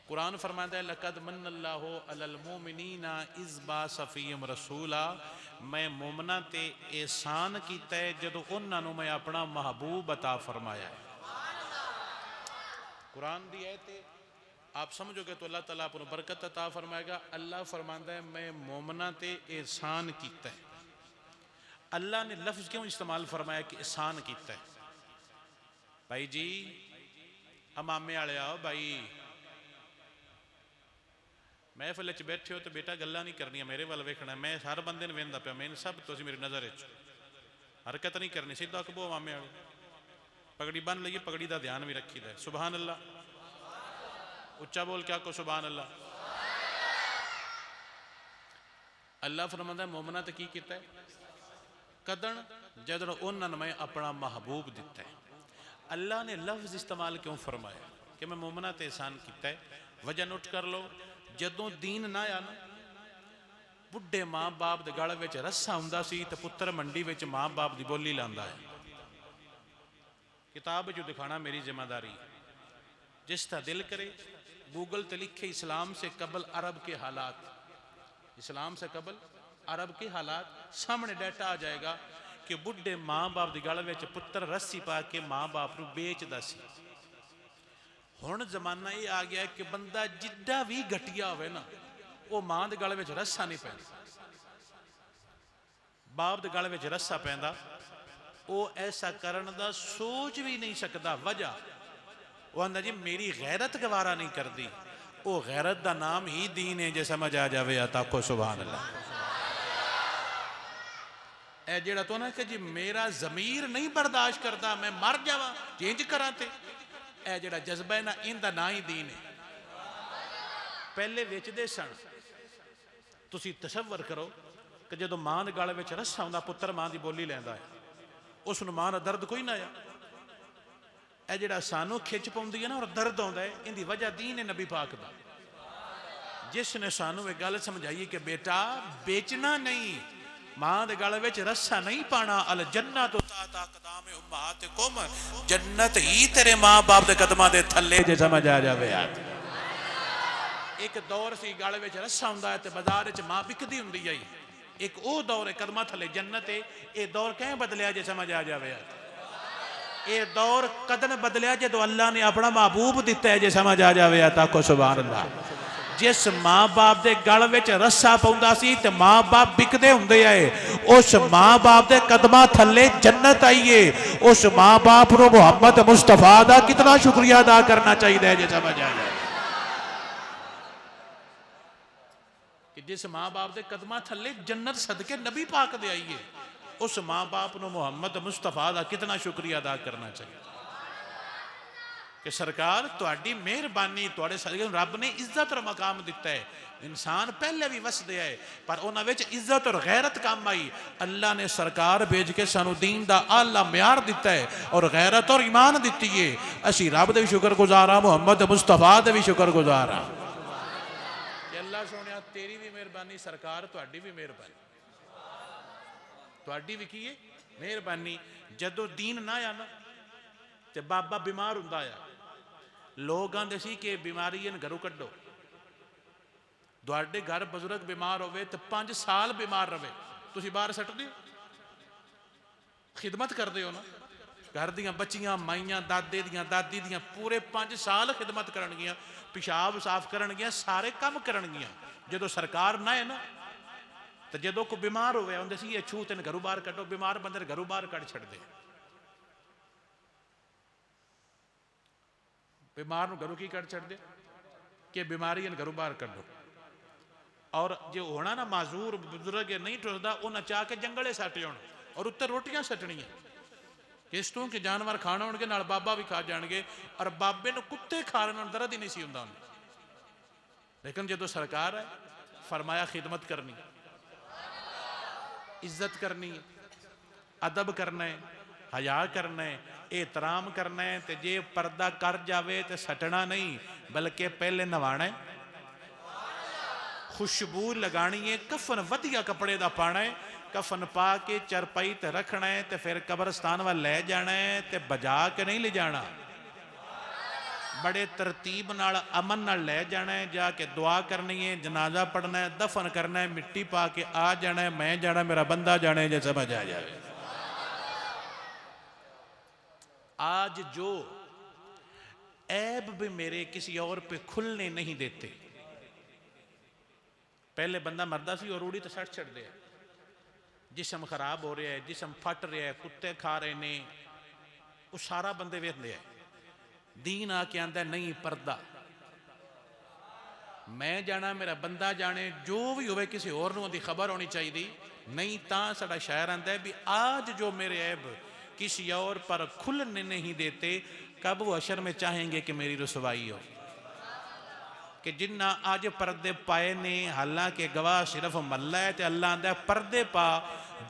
कुरान फरमाता है लक़द मन्नल्लाहु अलल मोमिनीना इज़ बाअसा फ़ीहिम रसूला, मैं मोमना ते एहसान कीता है जदों उन्हां नूं मैं अपना महबूब अता फरमाया है। कुरान दी आयत है, आप समझोगे तो अल्लाह ताला आपको बरकत अता फरमाएगा। अल्लाह फरमाता है मैं मोमना ते एहसान कीता है। अल्लाह ने लफ्ज़ क्यों इस्तेमाल फरमाया कि एहसान कीता है? भाई जी अमामे वाले आओ भाई, महफिल च बैठे हो तो बेटा गल्लां नहीं करनियां, मेरे वाल वेखना। मैं हर बंदे ने वेंदा पिया, मैंने सब तुसीं मेरी नज़र च हरकत नहीं करनी, सीधा कबो अमामे वाले। पगड़ी बन लईए, पगड़ी का ध्यान भी रखी है। सुभान अल्लाह, उच्चा बोल क्या को सुभान अल्लाह। अल्लाह फरमांदा मोमना ते की कीता है? कदन जदों उन्होंने मैं अपना महबूब दिता है। अल्लाह ने लफ्ज़ इस्तेमाल क्यों फरमाया कि मैं मोमना ते एहसान किया है? वजह नोट कर लो, जदों दीन ना आया ना, बुढ़े माँ बाप के गल में रस्सा हुंदा सी ते पुत्र मंडी में माँ बाप की बोली लांदा है। किताब जो दिखाना मेरी जिम्मेदारी। जिसका दिल करे गूगल ते लिखे इस्लाम से कबल अरब के हालात, इस्लाम से कबल अरब के हालात, सामने डाटा आ जाएगा कि बुढ़े माँ बाप की गल में पुत्र रस्सी पा के माँ बाप को बेचदा सी। हुण जमाना ये आ गया कि बंदा जिड्डा भी घटिया होवे ना, वो मां के गल में रस्सा नहीं पैंदा, बाप के गल में रस्सा पैंदा, वो ऐसा करने का सोच भी नहीं सकता। वजह वो आंदा जी मेरी गैरत गवारा नहीं करती। वो गैरत का नाम ही दीन है, जे समझ आ जाए ताको सुभान अल्लाह। ए जेड़ा तो ना कि जी मेरा जमीर नहीं बर्दाश्त करता, मैं मर जावा चेंज करा ते, ए जेड़ा जज्बा है ना, इनका ना ही दीन है। पहले वेचते सन, तुसी तसव्वुर करो कि जो मां के गल में रस्सा आउंदा, पुत्र मां की बोली लैंदा है, उस मां का दर्द कोई ना आया। ए जेड़ा सानू खिच पाउंदी है ना और दर्द आउंदा है, इनकी वजह दीन है नबी पाक दा, जिसने सानू एक गल समझाई कि बेटा बेचना नहीं, मां के गल में रस्सा नहीं पाना। अल जन्नत ताता कदाम उम्महातिकुम, जन्नत ही तेरे मां बाप के कदमां दे थल्ले, जे समझ आ जावे यार। एक दौर सी गल में रस्सा हुंदा है ते बाजार च मां बिकदी हुंदी है, एक वो दौर है कदमां थल्ले जन्नत है। ये दौर कैं बदलिया, जे समझ आ जावे यार। ये दौर कदन बदलिया जो अल्लाह ने अपना महबूब दिता है, जे समझ आ जावे यार ताको सुभान अल्लाह। जिस मां बाप के गल में रस्सा पाउंदा सी ते मां बाप बिकदे हुंदे आए, उस मां बाप के कदमां थल्ले जन्नत आई है। उस मां बाप को मुहम्मद मुस्तफा का कितना शुक्रिया अदा करना चाहिए, जे समझ आ जाए कि जिस मां बाप के कदमां थल्ले जन्नत सदके नबी पाक दे आई है, उस मां बाप को मुहम्मद मुस्तफा का कितना शुक्रिया अदा करना चाहिए कि सरकार तुहाडी मेहरबानी, तुहाडे सदके रब ने इज्जत और मकाम दिता है। इंसान पहले भी वसदे आए पर उन्हां विच इज्जत और गैरत काम आई। अल्लाह ने सरकार भेज के सानू दीन दा आला म्यार दिता है और गैरत और ईमान दिती है। असी रब दे भी शुक्रगुजार हां, मुहम्मद मुस्तफा दे भी शुक्रगुजार हां। अल्लाह सोनिया तेरी भी मेहरबानी, सरकार तुहाडी भी मेहरबानी, तुहाडी भी की है मेहरबानी। जदों दीन ना आया ना ते बाबा बीमार हुंदा आया, लोग आंदे सी कि बीमारी इन घरों कड्डो। तुहाडे घर बजुर्ग बीमार होवे ते 5 साल बीमार रहे, तुसी बाहर सट दिओ, खिदमत कर दिओ ना। घर दियां बच्चियां माइयां दादे दियां दादी दियां पूरे 5 साल खिदमत करनगियां, पेशाब साफ करनगियां, सारे काम करनगियां। जदों सरकार ना है ना तो जदों कोई बीमार होवे आंदे सी ये छूत इन घरों बाहर कड्डो, बीमार बंदे घरों बाहर कढ़ छड्डदे। बीमार नूं घरों की कढ़ छड्डदे कि बीमारी इन घरों बाहर कड्डो। और जो होना ना माजूर बुजुर्ग नहीं टुरदा, उन्हें चाह के जंगले सट आउण और उत्ते रोटियां सटनियां, किस तों कि जानवर खाण आउणगे नाल बाबा भी खा जाणगे। और बाबे नूं कुत्ते खा लेण दर्द ही नहीं सी हुंदा। लेकिन जदों सरकार है फरमाया खिदमत करनी, इज्जत करनी, अदब करना है, हया करना है, एहतराम करना है। तो जे पर्दा कर जाए तो सटना नहीं बल्कि पहले नवाना है, खुशबू लगानी है, कफन वधिया कपड़े का पाना है, कफन पा के चरपाई ते रखना है, तो फिर कब्रस्तान वाल लै जाना है, तो बजा के नहीं ले जाना। बड़े तरतीब नाल अमन नाल लै जाना है, जाके दुआ करनी है, जनाजा पढ़ना है, दफन करना है, मिट्टी पा के आ जाना है, मैं जाना, मेरा बंदा जाने, जो समझ आ जाए। आज जो ऐब भी मेरे किसी और पे खुलने नहीं देते। पहले बंदा मरदा सी और रूढ़ी तो सट छड़ दे, जिसम खराब हो रहा है, जिसम फट रहा है, कुत्ते खा रहे ने, वो सारा बंदे वेखते हैं। दीन आके आंदा नहीं पर्दा, मैं जाना, मेरा बंदा जाने, जो भी होवे किसी और नूं दी खबर होनी चाहिए। नहीं तां साडा शायर आंदा है भी आज जो मेरे ऐब किसी और पर खुलने नहीं देते, कब वो अशर में चाहेंगे कि मेरी रुसवाई हो। कि जिन्ना अज पर्दे पाए ने, हालांकि गवाह सिर्फ मल्ला है, तो अल्लाह आंदा पर्दे पा।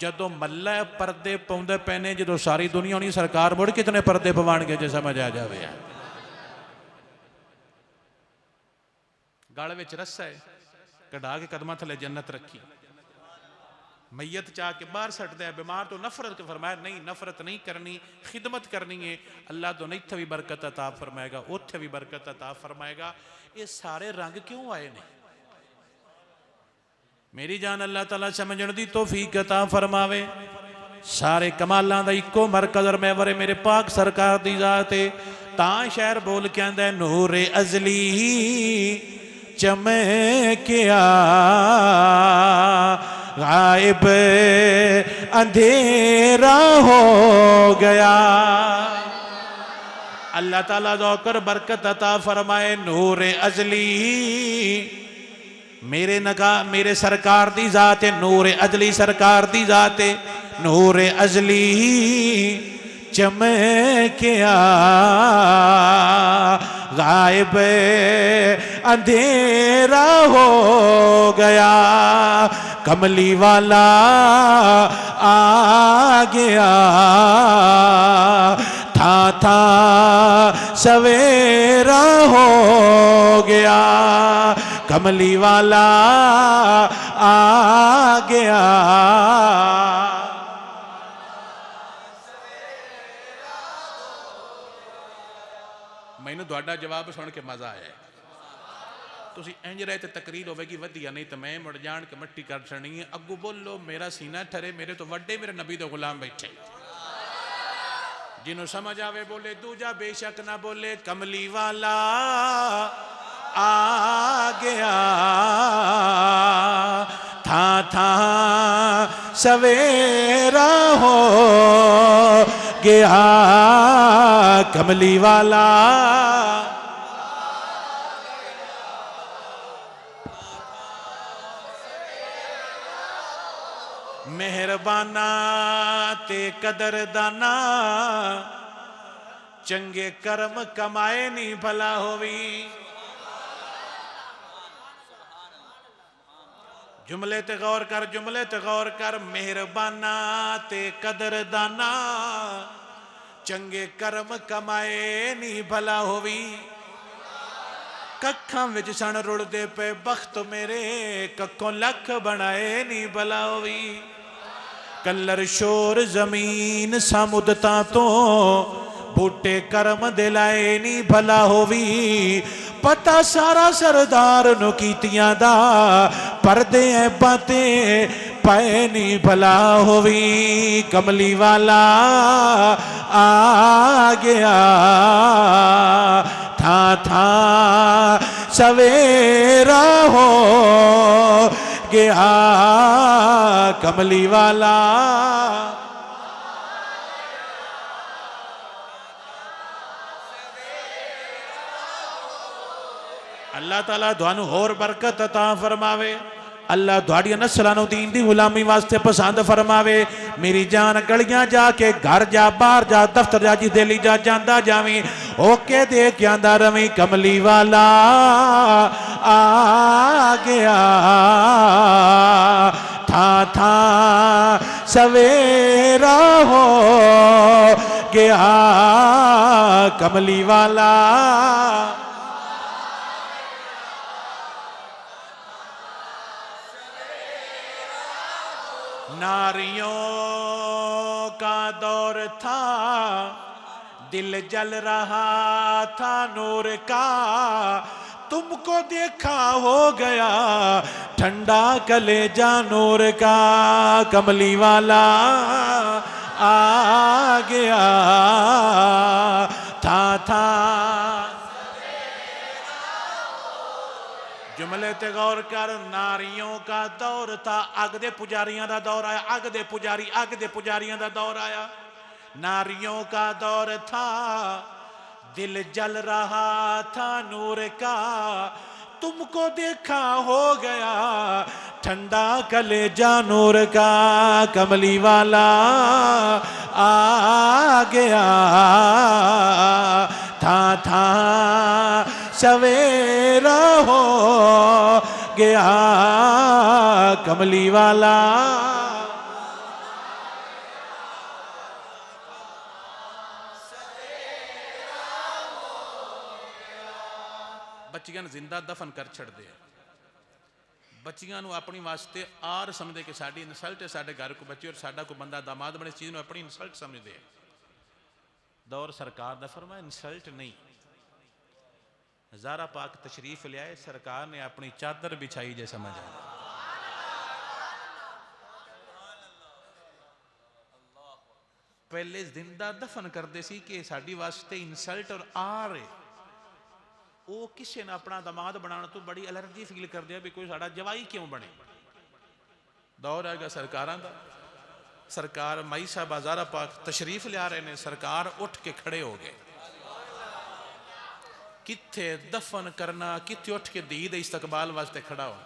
जदों मल्ला पर्दे पाउंदे पे ने, जदों सारी दुनिया होनी सरकार मुड़ कितने पर्दे पवाणगे, जो समझ आ जाए। गल विच रस्सा है, कढ़ा के कदमां थले जन्नत रखी, मैयत चाह के बाहर सटदा है। बीमार तो नफरत के फरमाया नहीं, नफरत नहीं करनी, खिदमत करनी है। अल्लाह तो इत्थे भी बरकत अता फरमाएगा, उत्थे भी बरकत अता फरमाएगा। ये सारे रंग क्यों आए ने? मेरी जान अल्लाह ताला समझण दी तौफीक अता फरमावे। सारे कमालां दा इक्को मरकज़ और महवर मेरे पाक सरकार दी ज़ात है। तां शहर बोल के आंदा है नूरे अजली चमकिया, गायब अंधेरा हो गया। अल्लाह ताला जोकर बरकत अता फरमाए। नूरे अजली मेरे नगा मेरे सरकार दी जात है, नूरे अजली सरकार दी जात है। नूरे अजली चमकिया, गायब अंधेरा हो गया। कमली वाला आ गया, था सवेरा हो गया। कमली वाला आ गया। मैनू तुहाडा जवाब सुन के मजा आया। तुसी इंज रहे तो तकरीर होगी वधिया, नहीं तो मैं मुड़ जान के मट्टी कर छड़नी है। अगू बोलो मेरा सीना ठरे, मेरे तो वड्डे मेरे नबी दे गुलाम बैठे। जिन्हों समझ आवे बोले, दूजा बेशक ना बोले। कमली वाला आ गया, था सवेरा हो गया। कमली वाला मेहरबाना ते कदरदाना, चंगे कर्म कमाए नहीं भला होवी। जुमले ते गौर कर, जुमले ते गौर कर। मेहरबाना ते कदरदाना, चंगे कर्म कमाए नहीं भला होवी। कखां विच सन रुड़दे पे बख्त मेरे, कखों लख बनाए नहीं भला होवी। कलर शोर जमीन समुदता तो, बूटे कर्म दिलाए नहीं भला होवी। पता सारा सरदार नु कीतियां दा, परदे बातें पाए नहीं भला होवी। कमली वाला आ गया, था सवेरा हो गया। कमली वाला अल्लाह ताला तुहानू होर बरकत अता फरमावे। अल्लाह तुहाडियां नस्लां नूं दीन दी गुलामी वास्ते पसंद फरमावे। मेरी जान गलियां जाके घर जा, बाहर जा, दफ्तर जा, जिस दिल्ली जा जांदा जावी, ओके दे के आंदा रवी। कमली वाला आ गया, था सवेरा हो गया। कमली वाला नारियों का दौर था, दिल जल रहा था नूर का, तुमको देखा हो गया ठंडा कलेजा नूर का। कमली वाला आ गया था जुमले ते गौर कर। नारियों का दौर था, अग दे पुजारियां दा दौर आया, अग दे पुजारी, अग दे पुजारियां दा दौर आया। नारियों का दौर था, दिल जल रहा था नूर का, तुमको देखा हो गया ठंडा कलेजा नूर का। कमली वाला आ गया था सवेरा हो गया। कमली वाला बच्चियां जिंदा दफन कर छड़ते हैं। बच्चियां अपनी वास्ते आर समझते कि साड़ी इंसल्ट है, साढ़े घर को बच्चे और साडा कोई बंदा दामाद बने, इस चीज़ अपनी इंसल्ट समझते हैं। दौर सरकार दा फरमाया इंसल्ट नहीं। ज़ारा पाक तशरीफ लियाए, सरकार ने अपनी चादर बिछाई जे समझ आया। पहले जिंदा दफन करते सी कि साड़ी वास्ते इंसल्ट और आर है। वो किसी ने अपना दामाद बनाने तो बड़ी एलर्जी फील कर दिया भी कोई साड़ा जवाई क्यों बने। दौर आएगा सरकारां दा। सरकार माई साहब ज़ारा पाक तशरीफ लिया रहे ने, सरकार उठ के खड़े हो गए। किथे दफन करना, किथे उठ के धी दे इस्तकबाल वास्ते खड़ा हो।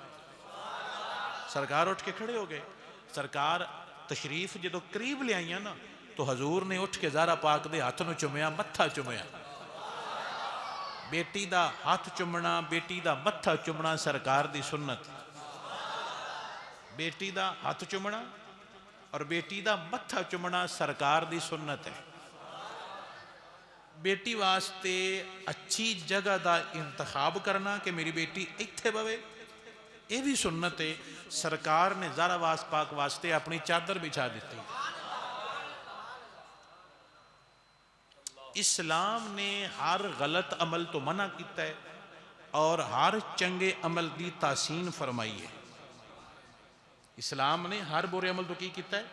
सरकार उठ के खड़े हो गए। सरकार तशरीफ जो करीब ले आईया ना, तो हजूर ने उठ के ज़ारा पाक दे हाथ में चुमया, मत्था चुमया। बेटी दा हाथ चुमना, बेटी दा मत्था चुमना सरकार दी सुन्नत। बेटी दा हाथ चुमना और बेटी दा मत्था चुमना सरकार दी सुन्नत है। बेटी वास्ते अच्छी जगह दा इंतखाब करना कि मेरी बेटी इत्थे बवे, ये भी सुन्नत है। सरकार ने ज़ारा पाक वास्ते अपनी चादर बिछा दी। इस्लाम ने हर गलत अमल तो मना किया है और हर चंगे अमल की तासीन फरमाई है। इस्लाम ने हर बुरे अमल तो की किया है,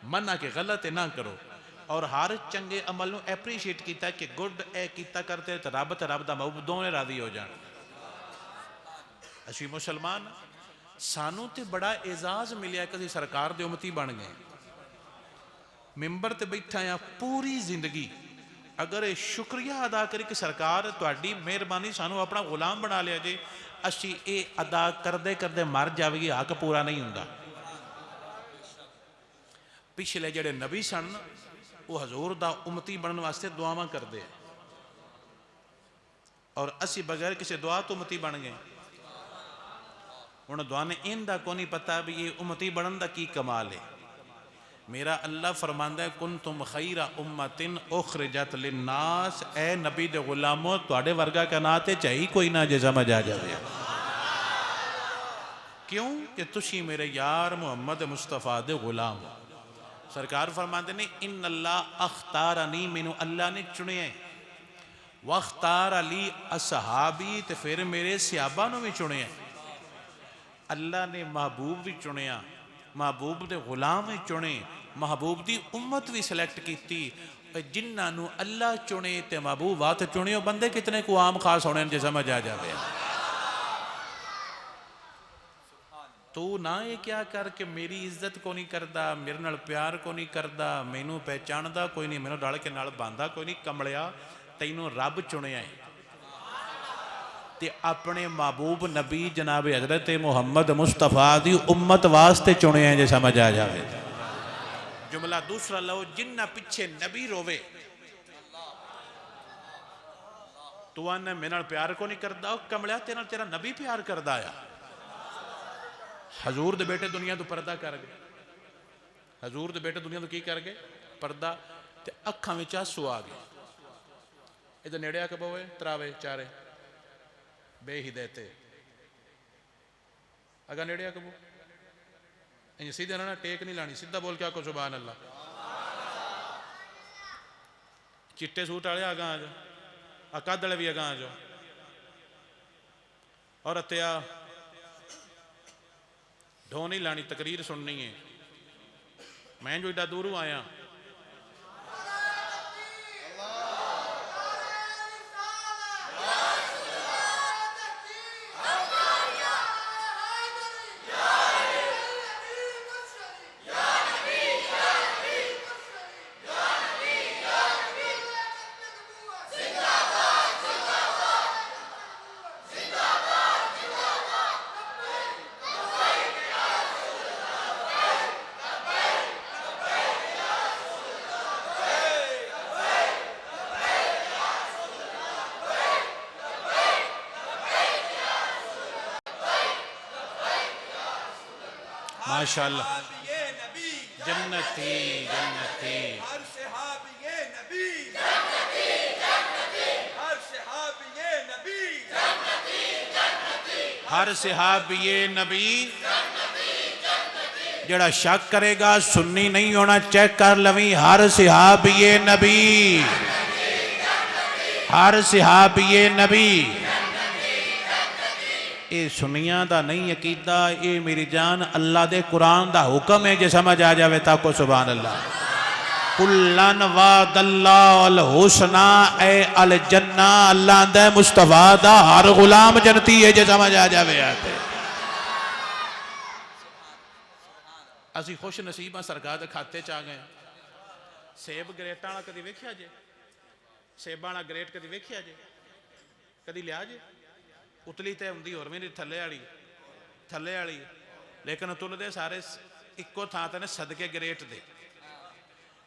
मना के गलत है ना करो, और हर चंगे अमल को एप्रीशिएट किया कि गुड ए किया करते तो रब दा महबूब दोवें राजी हो जाए। असी मुसलमान सानू तो बड़ा एजाज मिले कि असीं सरकार दे उम्मती बन गए। मिंबर ते बैठा आ पूरी जिंदगी अगर ये शुक्रिया अदा करी कि सरकार तुहाडी मेहरबानी सानू अपना गुलाम बना लिया जे, असी ये अदा करते करते मर जाएगी, हक पूरा नहीं होंदा। पिछले जेडे नबी सन वो हजूर दा उम्मती बनने वास्ते दुआवां करते हैं, और असी बगैर किसी दुआ तो उम्मती बन गए। हुण दुआ ने इनका को नहीं पता भी ये उम्मती बनने का की कमाल है। मेरा अल्लाह फरमांदा है कुन तुम खैरा उम्मतिन उखरिजत लिन्नास, ए नबी दे गुलामो तुहाडे वर्गा का ना ते चाहिए कोई ना जे समझ आ जाए। क्यों कि तुसी मेरे यार मुहम्मद मुस्तफ़ा दे गुलाम। सरकार फरमाते ने इन अल्लाह अख्तारनी, मैनू अल्लाह ने चुने वख्तार अली असहाबी, तो फिर मेरे सियाबा नू भी चुने। अल्लाह ने महबूब भी चुनिया, महबूब दे गुलाम भी चुने, महबूब की उम्मत भी सिलेक्ट की। जिन्होंने अल्लाह चुने तो महबूब वात चुने, वो बंदे कितने को आम खास होने जो समझ आ जाए। तू ना ये क्या कर के मेरी इज्जत को नहीं करता, मेरे नाल प्यार को नहीं करता, मैनू पहचानता कोई नहीं, मैनू रल के नाल बांधा कोई नहीं। कमलिया तैनू रब चुनिया है ते अपने महबूब नबी जनाब हजरत मुहम्मद मुस्तफा की उम्मत वास्ते चुने हैं, जो समझ आ जाए। जुमला दूसरा लो, जिन्ना पिछे नबी रोवे तू आने मेरे प्यार को नहीं करता, कमलिया तेरा तेरा नबी प्यार करता है। हजूर दे बेटे दुनिया तो पर्दा कर गए, हजूर दे बेटे दुनिया तो की कर गए पर्दा, ते अखां विच आंसू आ गए। इधर नेड़े आके बोवे त्रावे चारे बेहिदयते अगर नेड़े आके बो, इन सीधे ना टेक नहीं लानी, सीधा बोल के आको सुभान अल्लाह। चिट्टे सूट वाले अगां आ जाओ, कद वाले भी अगां आ जाओ। और अत्या ढो नहीं लानी, तकरीर सुननी है। मैं जो एडा दूरों आया, माशाअल्लाह जन्नती जन्नती, हर सहाबी नबी जड़ा शक करेगा सुन्नी नहीं होना, चेक कर लवी। हर सहाबी नबी, हर सहाबी नबी। ये सुनिया दा नहीं अकीदा, ये मेरी जान अल्लाह दे कुरान दा हुक्म है। जे समझ आ जावे ताको सुभान अल्लाह। कुल्लन वादल्लाहुल हुस्ना ए अल जन्ना, अल्लाह दे मुस्तफा दा हर गुलाम जन्नती है। जे समझ आ जावे आते असी खुश नसीब हां, सरकार दे खाते च आ गए। सेब ग्रेटां वाला कदी वेखिया जे? सेबां वाला ग्रेट कदी वेखिया जे? कदी लिया जे? उतली तो होंगी होर भी नहीं, थले वाली थले वाली, लेकिन तुलते सारे इको थां ते ने सदके ग्रेट दे।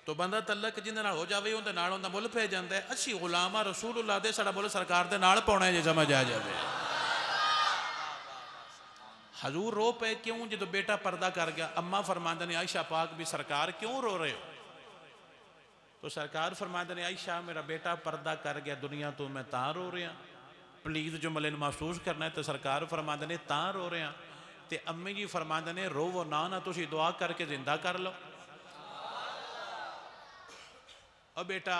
तो बंदा तलक जिंदे नाल हो जाए उहदे नाल उहदा मुल पै जांदा है। असी गुलाम आ रसूलुल्लाह दे, साडा मुल सरकार दे नाल पाउणा है। जे समझ आ जाए हजूर रो पे क्यों? जो बेटा पर्दा कर गया, अम्मा फरमांदे ने आयशा पाक भी सरकार क्यों रो रहे हो? तो सरकार फरमांदे ने आयशा मेरा बेटा पर्दा कर गया दुनिया तो, मैं तां रो रहा। प्लीज जुमले महसूस करना है। तो सरकार फरमांदे ने तां रो रहे हैं। तो अम्मी जी फरमांदे ने रोवो ना, ना तुसी दुआ करके जिंदा कर लो। और बेटा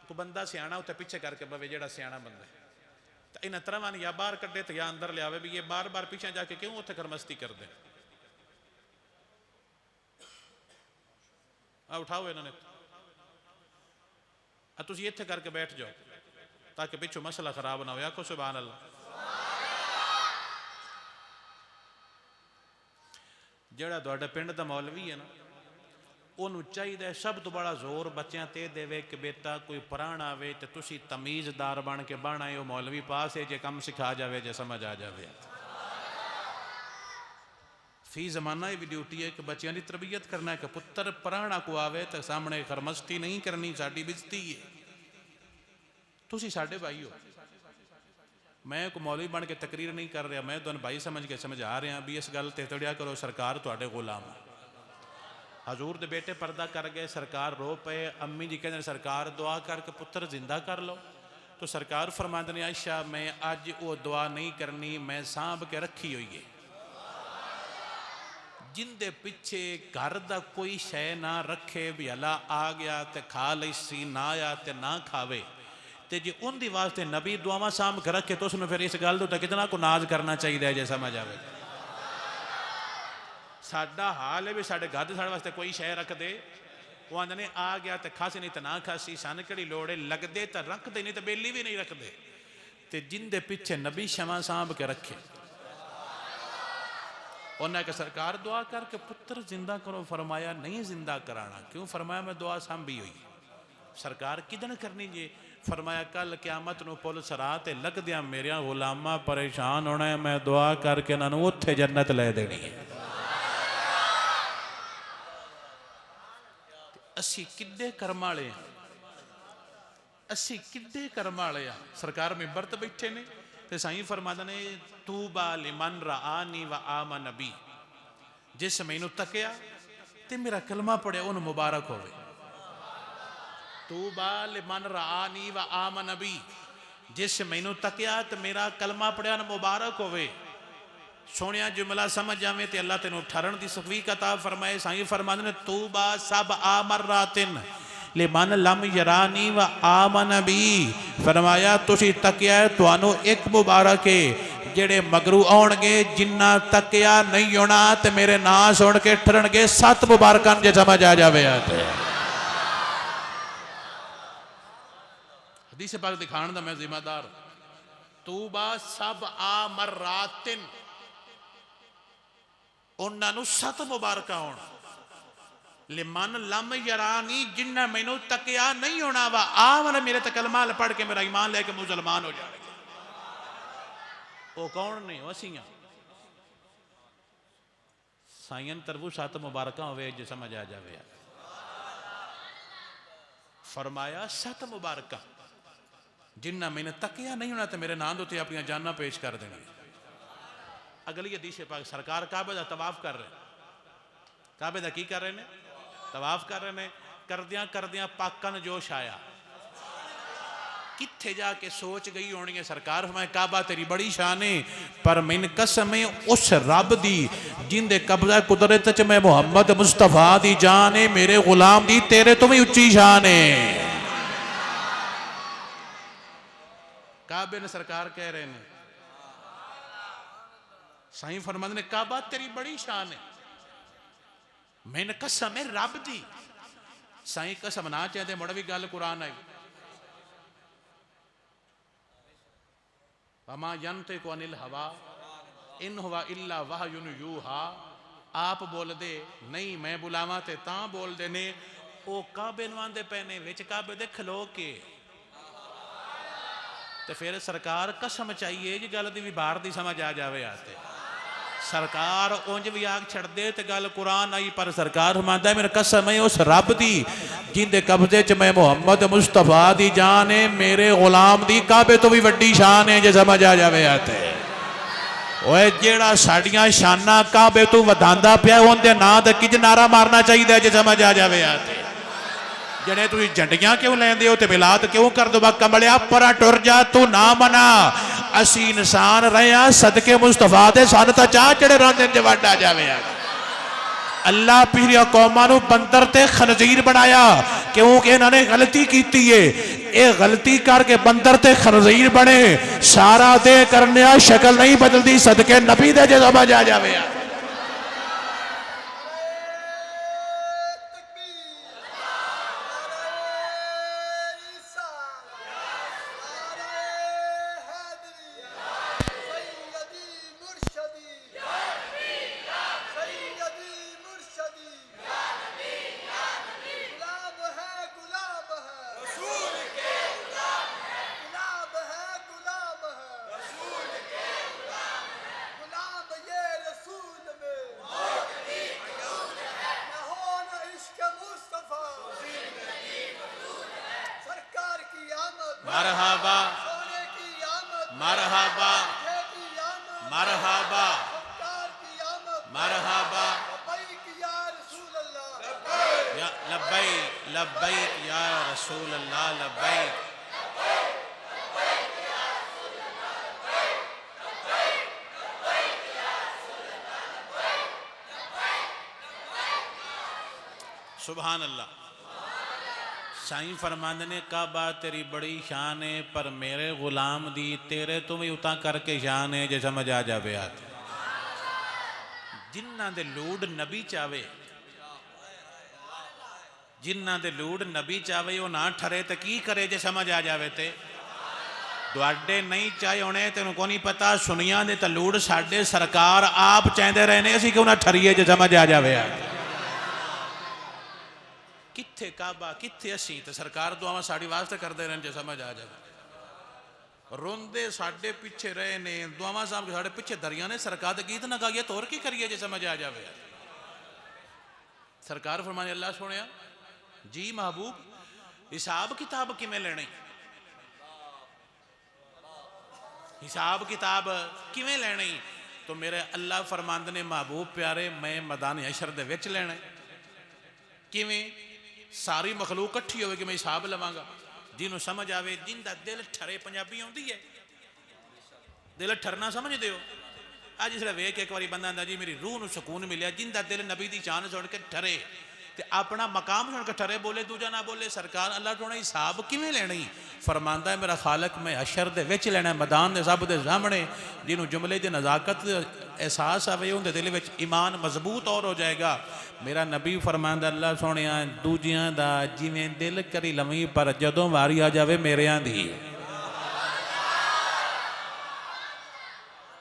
तू बंदा सियाना उत्ते पिछे करके बवे, जेड़ा सियाना बंदा तो इन्हें तरह या बाहर कड्डे तो या अंदर लियावे। भी ये बार बार पीछे जाके क्यों उत्थे खरमस्ती कर दे? उठाओ इन्होंने, तुसी इत्थे करके बैठ जाओ ताकि पिछू मसला खराब ना हो। आखो सुभान अल्लाह। जेड़ा तुहाडे पिंड दा मौलवी है ना, उन्होंने चाहिए सब तो बड़ा जोर बच्चों ते देवे कि बेटा कोई पराना आवे तो तुसी तमीज़दार बन के बन आए हो। मौलवी पास है जे कम सिखा जाए, जे समझ आ जाए। फी जमाना ये भी ड्यूटी है कि बच्चों की तरबियत करना है कि पुत्र पराना को आवे तो सामने खरमस्ती नहीं करनी, साड़ी बेइज्जती है। तुसी साडे भाई हो, मैं को मौलवी बन के तकरीर नहीं कर रहा, मैं तुहानू भाई समझ के समझा रहा भी इस गल ते तड़िया करो, सरकार तुहाडे गुलाम है। हजूर दे बेटे पर्दा कर गए, सरकार रो पे। अम्मी जी कहते सरकार दुआ करके पुत्र जिंदा कर लो। तो सरकार फरमाते ने आयशा मैं अज वो दुआ नहीं करनी, मैं सांभ के रखी हुई है। जिंदे पिछे घर दा कोई शै ना रखे भी हला आ गया तो खा ली सी, ना आया तो ना खावे। तो जे उनकी वास्ते नबी दुआवां सांभ के रखे तो उसमें फिर इस गल तो कितना को नाज करना चाहिए। जे समझ आवे साडा हाल है भी साढ़े घर साढ़े वास्ते कोई शह रख दे, वो आंदे ने आ गया तो खास नहीं तो ना खासी, सन कि लोड़ है, लगते तो रखते नहीं तो बेली भी नहीं रखते। तो जिंदे पिछे नबी शमा सांभ के रखे, उन्हें कि सरकार दुआ करके पुत्र जिंदा करो। फरमाया नहीं जिंदा कराना। क्यों? फरमाया मैं दुआ सांभी हुई। सरकार किदन करनी जी? फरमाया कल क्यामत नूं पुल सराह ते लगदियां मेरिया गुलामा परेशान होना है, मैं दुआ करके इन्होंने उत्थे जन्नत लै देनी है। असी किड्डे कर्म वाले हैं, असी किड्डे कर्म वाले हैं। सरकार मिंबर ते बैठे ने ते साईं फरमाते ने तूबा लिमन राआनी व आमन नबी, जिस मैनू तकिया ते मेरा कलमा पढ़िया उन्हें मुबारक होवे। तूबा लिमन राआनी व आमन नबी, जिस मैनू तकिया तो मेरा कलमा पढ़िया मुबारक होवे। सोनिया जुमला समझ जावे तो अल्लाह तेनों ठहरन की सफीक अता फरमाए। साईं फरमाते ने तूबा सब आमर रातिन, लिमन लम यरानी व आमन बी, फरमाया तुसी तकिया है तुहानू एक मुबारक है, जेड़े मगरू आउणगे जिन्ना तकिया नहीं होना ते मेरे नाम सुन के ठरनगे 7 मुबारकां जे समझ आ जावे। हदीस पाक दिखाण दा मैं जिम्मेदार। तूबा सब आमरातिन, उन्होंने 7 मुबारक होण। लिमन लम यरानी, जिन्ना मैनू तकिया नहीं होना वा आमन, मेरे ते कलमा पढ़ के मेरा ईमान लेके मुसलमान हो जाएंगे। वो कौन ने? असियां साईं तरफू 7 मुबारक होवे जो समझ आ जावे। फरमाया 7 मुबारक, जिन्ना मैंने तकिया नहीं होना तो मेरे नाम दे अपनी जाना पेश कर देना। अगली हदीस पाक सरकार काबे दा तवाफ कर रहे, काबे दा की कर रहे ने? तवाफ कर रहे ने। करदियां करदियां पाकां नूं जोश आया, किथे जाके सोच गई होनी है सरकार फरमाए काबा तेरी बड़ी शान है, पर मैन कसम है उस रब दी जिंदे कब्जा कुदरत च मैं मुहम्मद मुस्तफा दी जान है, मेरे गुलाम दी तेरे तो भी उच्ची शान है। काबे ने सरकार कह रहे हैं, साईं फरमाते ने काबा तेरी बड़ी शान है, मैंने कसम है रब दी। साईं कसम ना चाहते मुड़ भी गल कुरान आई, वमा यंतिकु अनिल हवा इन हुवा इल्ला वहयुन यूहा। आप बोल दे नहीं मैं बुलावा ते तां बोल दे ने। ओ काबे नूं आंदे पए ने विच काबे दे खलो के, ते फिर सरकार कसम चाहिए जी गल दी भी बाहर दी समझ आ जावे। आते सरकार उंज भी आग छड़ दे ते गल कुरान आई, पर सरकार फरमांदा मेरी कसम है उस रब दी जिंदे कब्जे च मैं मुहम्मद मुस्तफा दी जान है, मेरे गुलाम दी काबे तो भी वड्डी शान है जे समझ आ जावे। आते ओए जेड़ा साडियां शाना काबे तू वधांदा पिया उहदे नां ते किज नारा मारना चाहिए जे समझ आ जावे। आते जड़े तुम झंडियां क्यों लेंदे हो ते मिलाद क्यों कर दो? कमलिया परा टुर जा, तू ना मना। असी इंसान रहे सदके मुस्तफा दे, सन तां चाह चढ़े रंदे च वड आ जावे। अल्लाह पिछलियां कौमां नूं बंदर ते खनजीर बनाया क्योंकि इन्होंने गलती की है। ये गलती करके बंदर ते खनजीर बने, सारा दे करने शक्ल नहीं बदलती, सदके नबी दे जे समझ आ जावे। मरहबा मरहबा मरहबा मरहबा या लब्बैक लब्बैक या रसूल अल्लाह लब्बैक। सुभान अल्लाह। साईं फरमांदे ने काबा तेरी बड़ी शान है, पर मेरे गुलाम दी तेरे तो भी उता करके शान है जे समझ आ जावे। जिन्ना दे लूड़ नबी चावे, जिन्ना दे लूड़ नबी चावे वो ना ठरे तो की करे जे समझ आ जावे। ते दुआडे नहीं चाहे होने तेन को नहीं पता, सुनिया दे तो लूड़ साडे सरकार आप चाहते रहे ने, असी क्यों ना ठरीए जे समझ आ जावे। किथे काबा किथे असी, तो सरकार दुआवां साड़ी वास्ते करते रहन जे समझ आ जाए। रोंदे साडे पिछे रहे ने, दुआवां साहब के साडे पिछे दरिया ने, सरकार दे गीत ना गाइए तो और की करिए जे समझ आ जाए। सरकार फरमाने अल्लाह सुनिया जी महबूब हिसाब किताब किवें लेने, हिसाब किताब किवें लेने? तो मेरे अल्लाह फरमांदे ने महबूब प्यारे मैं मैदान हशर दे विच लेना। किवें? सारी मखलूक इकट्ठी होगी मैं हिसाब लवांगा, जिन्हों समझ आवे, जिंदा दिल ठरे। पंजाबी आती है दिल ठरना समझते हो? अज इसलिए वेख एक बार बंदा आंदा जी मेरी रूह नूं सुकून मिलिया, जिंदा दिल नबी दी जान सुन के ठरे ते अपना मकाम सुन के ठरे बोले, दूजा ना बोले। सरकार अल्लाह सोने हिसाब किवें लेना ही? फरमांदा है मेरा खालक मैं अशर दे विच लेना, मैदान दे सब दे सामने। जिन्हों जुमले की नज़ाकत एहसास आवे उनके दिल में ईमान मजबूत और हो जाएगा। मेरा नबी फरमांदा अल्लाह सोने दूजियां दा जिवें दिल करी लवी, पर जदों वारी आ जावे मेरियां दी।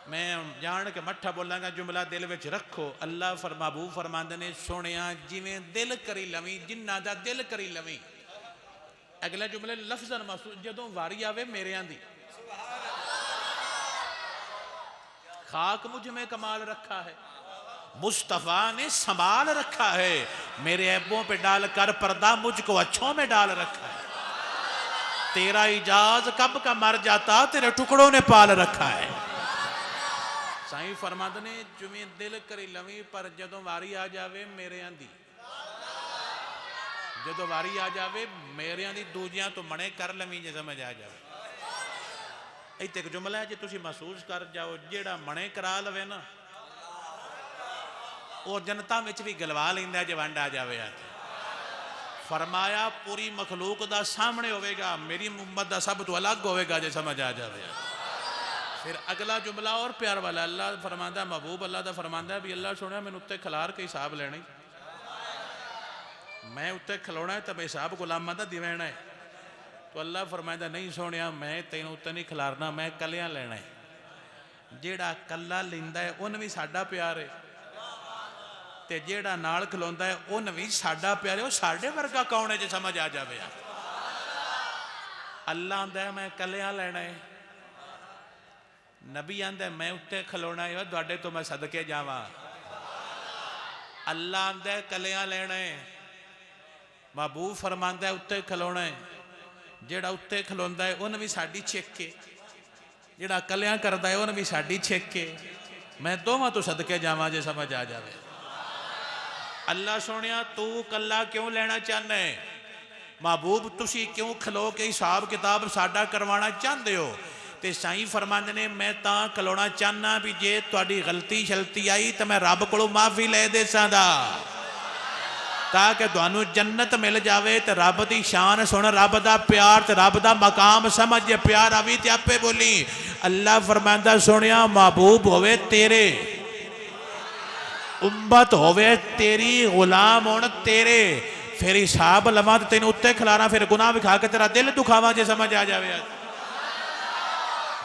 मैं जान के मट्ठा बोलांगा, जुमला दिल में रखो। अल्लाह महबूब फरमांदे ने सोने जिवें दिल करी लवी, जिन्ना दा दिल करी लवी। अगला जुमले लफ्ज़न महसूस, जदों वारी आवे मेरियां दी। खाक मुझ में कमाल रखा है, मुस्तफ़ा ने संभाल रखा है। मेरे ऐबों पे डाल कर पर्दा मुझको अच्छों में डाल रखा है। तेरा इजाज कब का मर जाता, तेरे टुकड़ों ने पाल रखा है। साईं फरमाते ने जिवें दिल करी लवी, पर जदों वारी आ जावे मेरियां दी। जदों वारी आ जावे मेरियां दी, दूजियां तो मने कर लवी जे समझ आ जावे। इत्थे एक जुमला है जे तुसी महसूस कर जाओ, जेड़ा मने करा लवे ना वो जनता में भी गलवा लेंदा जे वंड आ जावे। फरमाया पूरी मखलूक दा सामने होवेगा, मेरी उम्मत दा सब तो अलग होवेगा जे समझ आ जावे। फिर अगला जुमला और प्यार वाला, अल्लाह फरमांदा महबूब अल्लाह दा फरमांदा भी अल्लाह सुनिया मैनू उत्ते खिलार के हिसाब लेना, मैं उत्ते खिलौना है तो मैं हिसाब गुलामां दा दिवेना है। तो अल्लाह फरमांदा नहीं सोनिया मैं तैनूं उत्ते नहीं खिलारना, मैं कलियां लेना है। जेड़ा कला लैंदा है उन भी साडा प्यार है, ते जेड़ा नाल खलोंदा है उन भी साडा प्यार है। वो साडे वर्गा कौन है जे समझ आ जावे। अल्लाह आंदा है मैं कलियां लेना है, नबी आंदा मैं उत्ते खलोना है, तुहाडे तो मैं सदके जावां। अल्लाह आंदा है कलियां लेना है, महबूब फरमांदा है उत्ते खलोना है। जेड़ा उत्ते खलोंदा है उन भी साडी छिक के, जेड़ा कलियां करदा है उन भी साडी छिक के। मैं दोवां तो सदके जावां जे समझ आ जावे। अल्लाह सोनिया तू कला क्यों लेना चाहना है? महबूब तुसी क्यों खलो के हिसाब किताब साडा करवाना चाहते हो? ते साईं फरमांदे ने मैं तां खलोना चाहना भी जे तुहाडी गलती शलती आई तो मैं रब कोलों माफी ले दे सादा, ताकि तुहानू जन्नत मिल जावे। तो रब की शान सुन, रब का प्यार ते रब का मकाम समझ। जे प्यार आवी ते आपे बोली। अल्लाह फरमांदा सुनिया महबूब होवे तेरे, उम्मत होवे तेरी, गुलाम होण तेरे, फिर हिसाब लवा तो तेन उत्ते खिलारा, फिर गुनाह विखा के तेरा दिल दुखावा जे समझ आ जावे।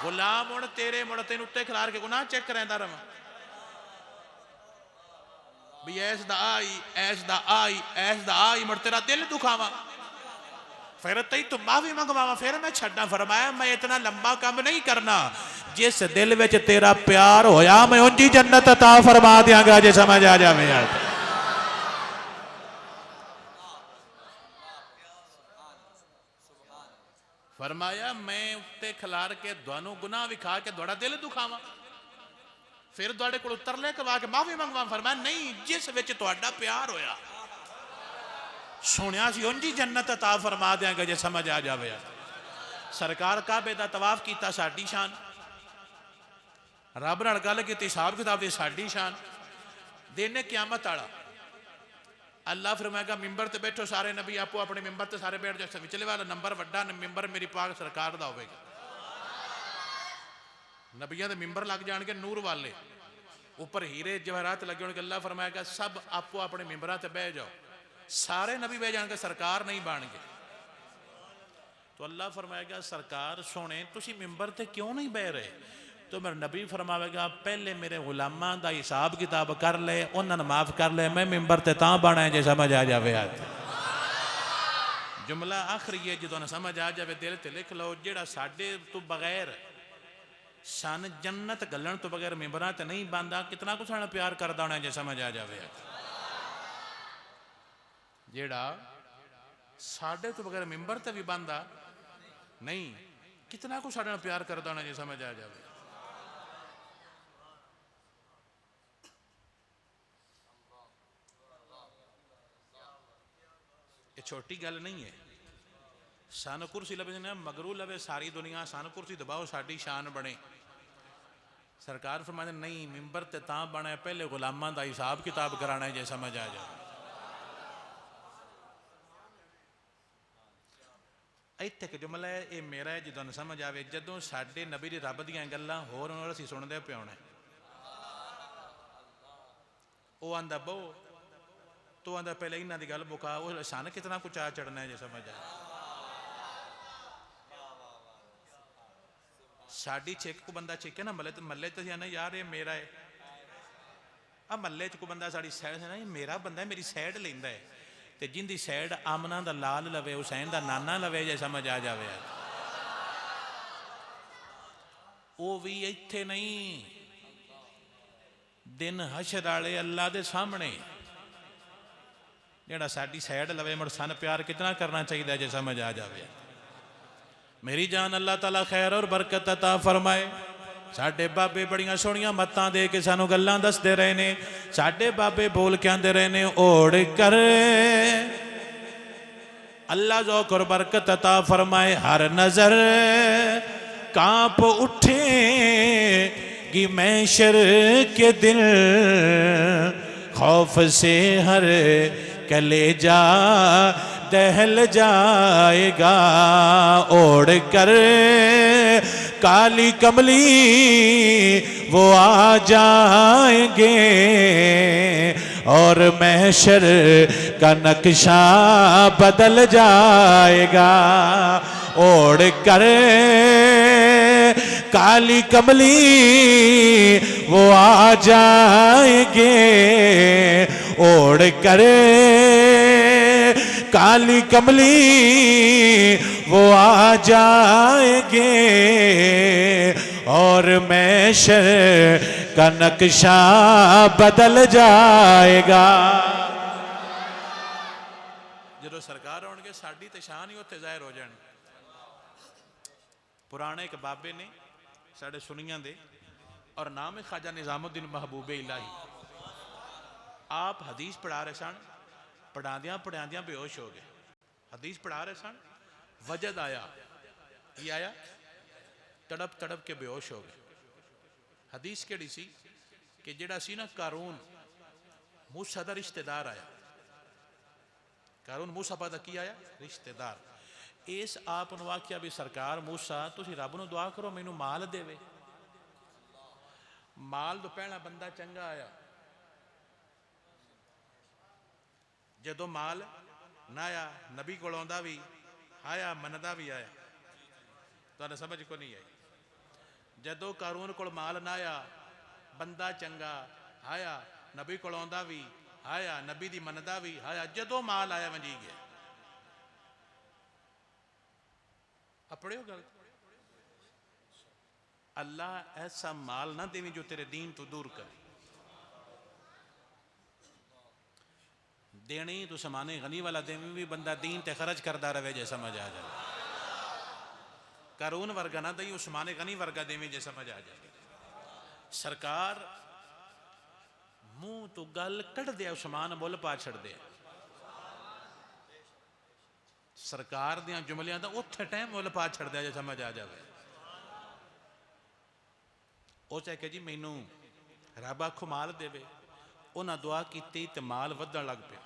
गुलाम होण तेरे, मुड़ तेन उत्ते खिलार के गुनाह चेक करदा रवां भी ऐस दा आई ऐस दा आई ऐस दा आई, मुड़ तेरा दिल दुखावा, फिर तई तो माफी मंगवावा, फिर मैं छड्डा। फरमाया मैं इतना लंबा काम नहीं करना, जिस दिल विच तेरा प्यार होया मैं उंजी जन्नत अता फरमा दियांगा जे समझ आ जावे। फरमाया मैं उत्ते खिलार के तुहानू गुनाह विखा के तुहाडा दिल दुखावा, फिर तुहाडे कोल तरले करवा के माफी मंगवा। फरमाया नहीं, जिस विच तुहाडा प्यार होया सुनिया सी उंजी जन्नत अता फरमा देंगे जे समझ आ जावे। सरकार काबे दा तवाफ कीता साडी शान, रब नाल गल कीती हिसाब किताब दी साडी शान। दिन क़यामत वाला अल्लाह फरमाएगा मिंबर ते बैठो सारे नबी आपो अपने मिंबर ते सारे बैठ जाओ। विचले वाला नंबर वड्डा मिंबर मेरी पाक सरकार दा होवेगा। नबियां दे मिंबर लग जाणगे नूर वाले, ऊपर हीरे जवाहरात लगे होणगे। अल्लाह फरमाएगा सब आपो अपने मिंबरां ते बह जाओ। सारे नबी बह जाएंगे, सरकार नहीं बन गए। तो अल्लाह फरमाएगा सरकार सोने तुसी मिंबर ते क्यों नहीं बह रहे? तो मेरा नबी फरमाएगा पहले मेरे गुलामां दा हिसाब किताब कर ले, उन्होंने माफ कर ले, मैं मिंबर ते तां बना जे समझ आ जावे। जुमला आखिरी है जो समझ आ जाए दिल ते लिख लो, जेड़ा साडे तो बगैर सन जन्नत गलन तो बगैर मिंबरां ते नहीं बनता, कितना कुछ साडा प्यार करदा होना जे समझ आ जावे। जेड़ा साडे तो बगैर मिंबर ते भी बनता नहीं, कितना कुछ साडे नाल प्यार करदा होना जे समझ आ जावे। ये छोटी गल नहीं है। सन कुर्सी लभे ना मगरू लवे सारी दुनिया, सन कुर्सी दबाओ साडी शान बने। सरकार फरमाते नहीं, मिंबर ते तां बना पहले गुलामां दा हिसाब किताब कराना है जे समझ आ जाए। ਇੱਥੇ ਇੱਕ ਜੁਮਲਾ ਹੈ, ਇਹ ਮੇਰਾ ਹੈ, ਜਦੋਂ ਸਮਝ ਆਵੇ। ਜਦੋਂ ਸਾਡੇ ਨਬੀ ਦੀ ਰੱਬ ਦੀਆਂ ਗੱਲਾਂ ਹੋਰ ਉਹਨਾਂ ਅਸੀਂ ਸੁਣਦੇ ਪਿਆਉਣਾ, ਉਹ ਆਂਦਾ ਬਹੁ ਤੂੰ ਆਂਦਾ ਪਹਿਲਾਂ ਇਹਨਾਂ ਦੀ ਗੱਲ ਮੁਕਾ, ਉਹ ਸਾਨੂੰ ਕਿਤਨਾ ਕੁਛ ਆ ਚੜਨਾ ਜੇ ਸਮਝ ਆ। ਸਾਡੀ ਛਿੱਕ ਕੋ ਬੰਦਾ ਛਿੱਕੇ ਨਾ ਮੱਲੇ, ਮੱਲੇ ਤੇ ਆਨਾ ਯਾਰ ਇਹ ਮੇਰਾ ਹੈ। ਆ ਮੱਲੇ 'ਚ ਕੋਈ ਬੰਦਾ ਸਾਡੀ ਸਾਈਡ ਨਾ, ਇਹ ਮੇਰਾ ਬੰਦਾ ਮੇਰੀ ਸਾਈਡ ਲੈਂਦਾ ਹੈ, ਤੇ जिंदी साइड आमना दा लाल लवे, हुसैन दा नाना लवे, जे समझ आ जावे। वो भी इत्थे नहीं, दिन हशर वाले अल्लाह दे सामने जेड़ा साडी साइड लवे, मुड़ सन प्यार कितना करना चाहिए जे समझ आ जावे। मेरी जान अल्लाह ताला खैर और बरकत अता फरमाए। साडे बाबे बड़ियां सोहणियां मत्तां दे के सानू गल्लां दसदे रहे ने। साडे बाबे बोल के आंदे रहे ने, ओढ़ कर अल्लाह ज़ौक़ और बरकत अता फरमाए। हर नजर कांप उठेगी मैशर के दिन, खौफ से हर कलेजा दहल जाएगा। ओढ़ कर काली कमली वो आ जाएंगे, और महशर का नक्शा बदल जाएगा। ओढ़ कर काली कमली वो आ जाएंगे, ओढ़ कर काली कमली वो आ जाएंगे, और महशर का नक्शा बदल जाएगा। जो सरकार आउणगे साडी ते शान ही उत्थे जाहिर हो जानी। पुराने एक बाबे ने साडे सुनियां दे, और नाम है ख्वाजा निजामुद्दीन महबूबे इलाही। आप हदीस पढ़ा रहे सन, पढ़ाद्या पढ़ाद्या बेहोश हो गए। हदीस पढ़ा रहे सन, वजद आया, ये आया, तड़प तड़प के बेहोश हो गए। हदीस केड़ी सी कि जेड़ा सी ना कारून, मूसा दा रिश्तेदार आया। कारून मूसा पादा की आया, रिश्तेदार। इस आप नूं आख्या भी सरकार मूसा तुसीं रब नूं दुआ करो मैनूं माल देवे। माल तो पहला बंदा चंगा आया, जदों माल ना आया, नबी कोल आउंदा भी आया, मनदा भी आया। तुहानूं समझ को नहीं आई। जदों कारून कोल माल ना आया, बंदा चंगा आया, नबी कोल आउंदा भी आया, नबी दी मनदा भी आया। जदों माल आया वंजी गया। अपने गल अल्लाह ऐसा माल ना देवी जो तेरे दीन तो दूर करे। देनी तो समाने गनी वाला देवी भी बंदा दीन ते खर्च करता रहे, जे समझ आ जाए। कारून वर्गा ना दई, उस्माने गनी वर्गा देवी, जे समझ आ जाए। सरकार मुंह तो गल कढ़ दे, उस्मान मुल पा छड़ दे। सरकार दियां जुमलियां दा उत्थे टाइम मुल पा छड़ दे, जे समझ आ जाए। ਉਹ ਚਾਹੇ ਕਿ ਜੀ ਮੈਨੂੰ ਰੱਬ ਆਖੋ ਮਾਲ ਦੇਵੇ। ਉਹਨਾਂ ਦੁਆ ਕੀਤੀ ਤੇ ਮਾਲ ਵੱਧਣ ਲੱਗ ਪਿਆ।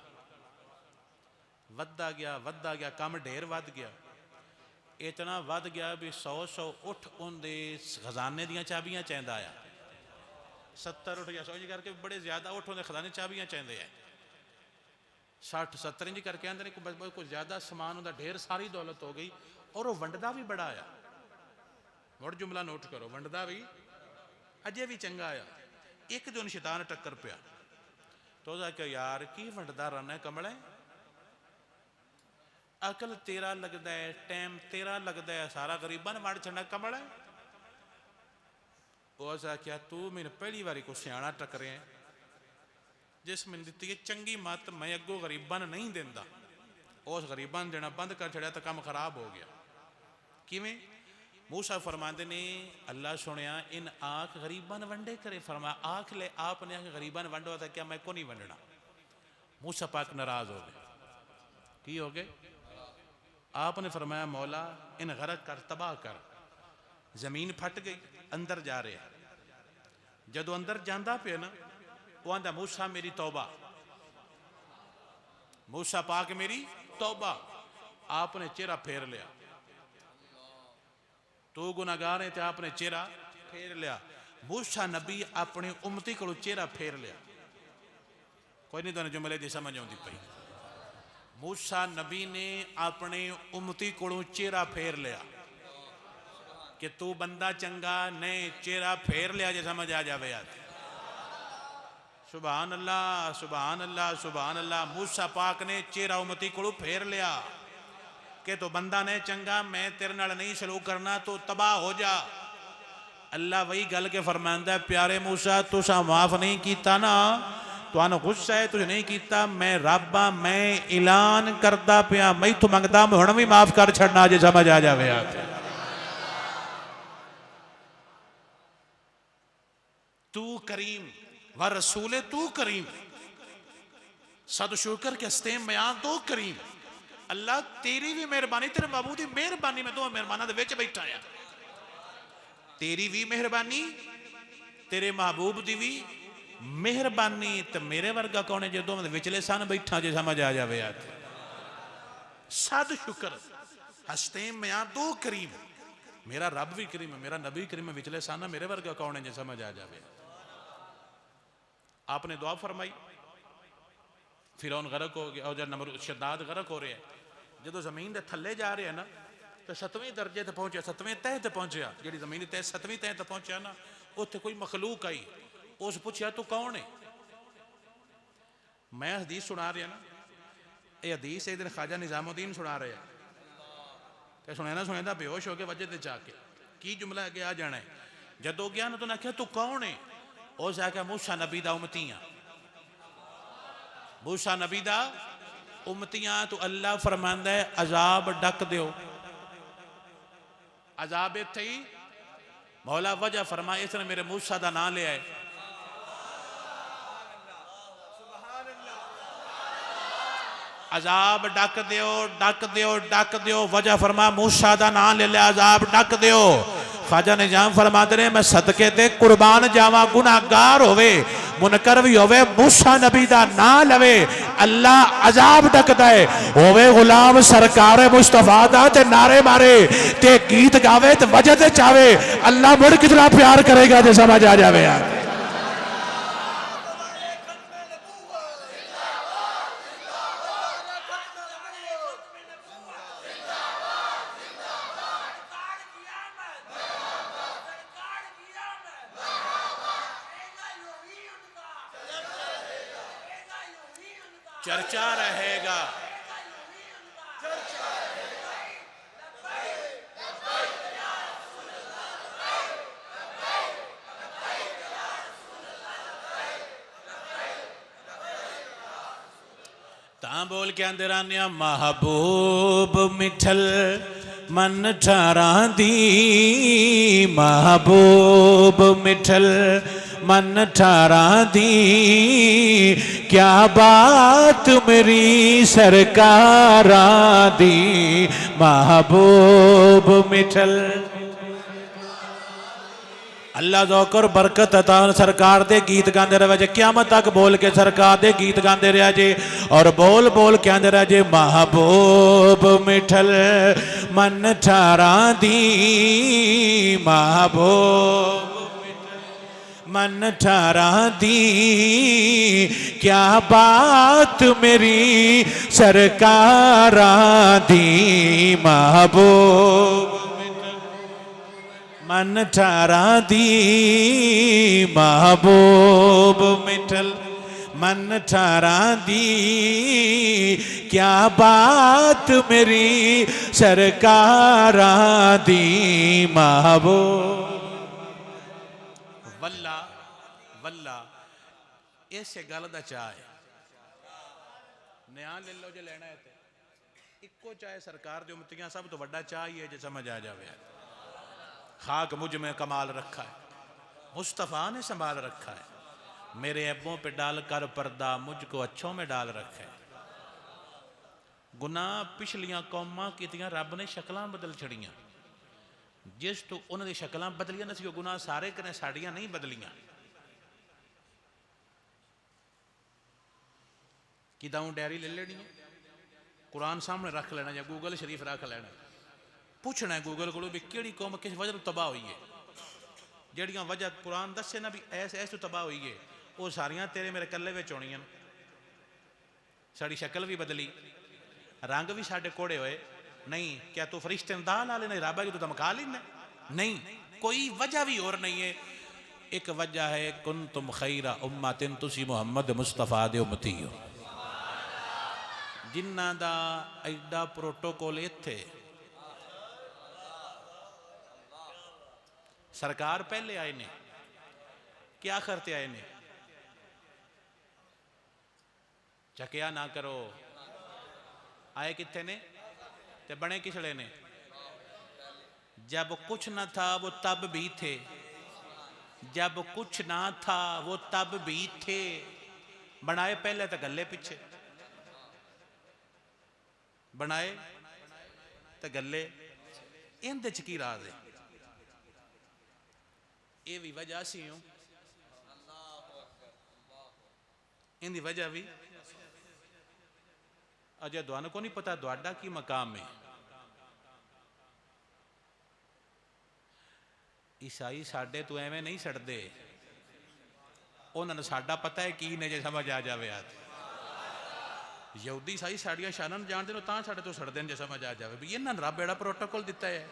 ਵੱਧਦਾ ਗਿਆ, ਕੰਮ ਢੇਰ ਵੱਧ ਗਿਆ। ਇਤਨਾ ਵੱਧ ਗਿਆ ਵੀ 100 ਉੱਠ ਉਹਦੇ ਖਜ਼ਾਨੇ ਦੀਆਂ ਚਾਬੀਆਂ ਚਾਹੁੰਦਾ ਆ। 70 ਉੱਠ ਗਿਆ, 100 ਇੰਜ ਕਰਕੇ ਬੜੇ ਜ਼ਿਆਦਾ ਉੱਠ ਉਹਦੇ ਖਜ਼ਾਨੇ ਚਾਬੀਆਂ ਚਾਹੁੰਦੇ ਆ। 60 70 ਇੰਜ ਕਰਕੇ ਆਂਦੇ ਨੇ ਕੋਈ ਜ਼ਿਆਦਾ ਸਮਾਨ ਉਹਦਾ ਢੇਰ ਸਾਰੀ ਦੌਲਤ ਹੋ ਗਈ। ਔਰ ਉਹ ਵੰਡਦਾ ਵੀ ਬੜਾ ਆ। ਮੁੜ ਜੁਮਲਾ ਨੋਟ ਕਰੋ, ਵੰਡਦਾ ਵੀ अजे भी चंगा आया। एक दिन शैतान टक्कर पिया तो क्या यार की वंडदा रहना है कमले, अकल तेरा लगता है, टाइम तेरा लगता है, सारा गरीबा ने वंड छड़ना कमले। उस आख्या तू मैंने पहली बारी को सियाणा टकरे जिस मैंने दी है चंगी मत, मैं अगों गरीबा ने नहीं देंदा। उस गरीबा ने देना बंद कर छड़िया तो काम खराब हो गया। किवें? मूसा फरमाते ने अल्लाह सुनिया इन आख गरीबा ने वंडे करे। फरमाया आख ले, आपने आख गरीबा ने वंडो था, क्या मैं को नहीं वंडना। मूसा पाक नाराज हो गए। की हो गए? आपने फरमाया मौला इन गरक कर, तबाह कर। जमीन फट गई, अंदर जा रहे। जदों अंदर जाता पे ना वो आंदा मूसा मेरी तौबा, मूसा पाक मेरी तौबा। आपने चेहरा फेर लिया, तू गुनाहगार है, तो आपने चेहरा फेर लिया। मूसा नबी अपनी उम्मती को चेहरा फेर लिया। कोई नहीं, तुहानू जुमले की समझ आती पई। मूसा नबी ने अपने उम्मती को चेहरा फेर लिया कि तू बंदा चंगा नहीं, चेहरा फेर लिया जे समझ आ जाए। यार सुभान अल्लाह, सुभान अल्लाह, सुभान अल्लाह। मूसा पाक ने चेहरा उम्मती को फेर लिया कि तू बंदा नहीं चंगा, मैं तेरे नाल नहीं सलूक करना, तू तबाह हो जा। अल्लाह वही गल के फरमांदा है, प्यारे मूसा तुसा माफ नहीं किया ना, तुहानू गुस्सा है, तुझे नहीं किया, मैं रब हाँ, मैं ऐलान करता पिया, मैं तू मंगदा मैं हुण भी माफ कर छड़ना जे समझ आ जाए। तू करीम व रसूले तू करीम, सद शुक्र के अस्तेम बयान तो करीम। अल्लाह तेरी भी मेहरबानी, तेरे महबूब की मेहरबानी, मैं दो मेहरबानों के विच बैठा आ। तेरी भी मेहरबानी, तेरे महबूब की भी मेहरबानी, तो मेरे वर्गा कौन है जो दोनों के विचले सन बैठा जे समझ आ जाए। यार सद शुक्र हस्तेम बयान तो करीम, मेरा रब भी करीम है, मेरा नबी करीम है, विचले सन मेरे वर्गा कौन है जो समझ आ जाए। आपने दुआ फरमाई, फिरौन गरक हो गया, और जब नमरूद शद्दाद गरक हो रहे हैं, जो जमीन के थले जा रहे हैं ना, तो 7वें दर्जे तक पहुंचा, 7वें तह तक पहुंचा, जी जमीन तह 7वीं तह तक पहुंचा ना, उत्थे कोई मखलूक आई, उस पूछा तू कौन है। मैं हदीस सुना रहा ना, ये हदीस एक दिन ख्वाजा निजामुद्दीन सुना रहे हैं, तो सुनैना सुनैना बेहोश हो गया वजह से जाके की जुमला अगे आ जाना है। जदों गया ना तो उन्हें आख्या तू कौन है, उस आख्या मूसा नबी दा उम्मती हाँ, मूसा नबी दा उम्मती हाँ। तो अल्लाह फरमांदा है अजाब डक दियो, अजाब इत्थे ही मौला वजह फरमाए, इसने मेरे मूसा दा नाम लिया है। अजाब डक दियो, डक दियो, डक दियो, वजह फरमा मूसा दा नाम ले लिया, अजाब डक दियो। ख्वाजा निजाम फरमाते ने मैं सदके ते कुर्बान जावा, गुनाहगार होवे मुनकर भी होवे, मूसा नबी दा नाम लवे, अल्लाह अजाब डकदा है। होवे गुलाम सरकार मुस्तफा दा ते नारे मारे ते गीत गावे ते वजह ते चावे, अल्लाह मुड़ कितना प्यार करेगा जे समझ आ जावे। यार चर्चा रहेगा। ता बोल के आंदे रहने महबूब मिठल मन ठारा दी, महबूब मिठल मन ठारा दी, क्या बात मेरी सरकारा दी, महबूब मिठल। अल्लाह जोकर बरकत अता सरकार दे गीत गाते रहे जे, क़यामत तक बोल के सरकार दे गीत गाते रहा जे, और बोल बोल के आंदे रहे जे महबूब मिठल मन ठारा दी, महबूब मन ठारा दी, क्या बात मेरी सरकारा दी, महबूब मन ठारा दी, महबूब मिठल मन ठारा दी, क्या बात मेरी सरकारा दी, महबूब। वल्ला वल्ला इस गल का चाह है, न्याय ले लो जो लेना है, इको चाहे सरकार दी उम्मतियां सब तो बड़ा चाह ही है जो समझ आ जाए। खाक मुझ में कमाल रखा है, मुस्तफ़ा ने संभाल रखा है, मेरे ऐबों पे डाल कर पर्दा मुझको अच्छों में डाल रखा है। गुनाह पिछलियां कौमां कीतियां रब ने शक्लां बदल छड़ियां, जिस तो उन्होंने शक्लां बदलियां नहीं सी, गुनाह सारे कने साड़ियां नहीं बदलियां। कि दाऊं डायरी ले लेनी है, कुरान सामने रख लेना या गूगल शरीफ रख लेना, पूछना है गूगल को भी किहड़ी कौम किस वजह तो तबाह हुई है। जड़ियाँ वजह कुरान दसे ना भी ऐस तबाह हुई है वो सारियां तेरे मेरे कल्ले विच होणियां। साड़ी शक्ल भी बदली, रंग भी साढ़े कोड़े होए। नहीं क्या तू फरिश्ते दा ला लेना, रब है तू धमका लेना? नहीं, कोई वजह भी और नहीं है। एक वजह है कुंतुम खैरा उम्मतिन, तुसी मुहम्मद मुस्तफा दे उम्मती हो। जिन्हां दा एडा प्रोटोकॉल इत्थे सरकार पहले आए ने, क्या करते आए ने? झकिया ना करो। आए कितने ने ते बने किसड़े ने? जब कुछ न था वो तब भी थे, जब कुछ ना था वो तब भी थे। बनाए पहले तो गले पीछे, बनाए तो गले। इंदे च की राज है? ये भी वजह सी हूं, इनकी वजह भी अजय तुहानू को नहीं पता तुहाडा की मकाम है। ईसाई साडे तो एवें नहीं सड़ते, उन्होंने साडा पता है की ने, जे समझ आ जाए। आज यहूदी ईसाई साड़ियां शानां जानते हो तां साडे तो सड़ते हैं, जे समझ आ जाए भी इन्होंने रब एड़ा प्रोटोकॉल दिता है।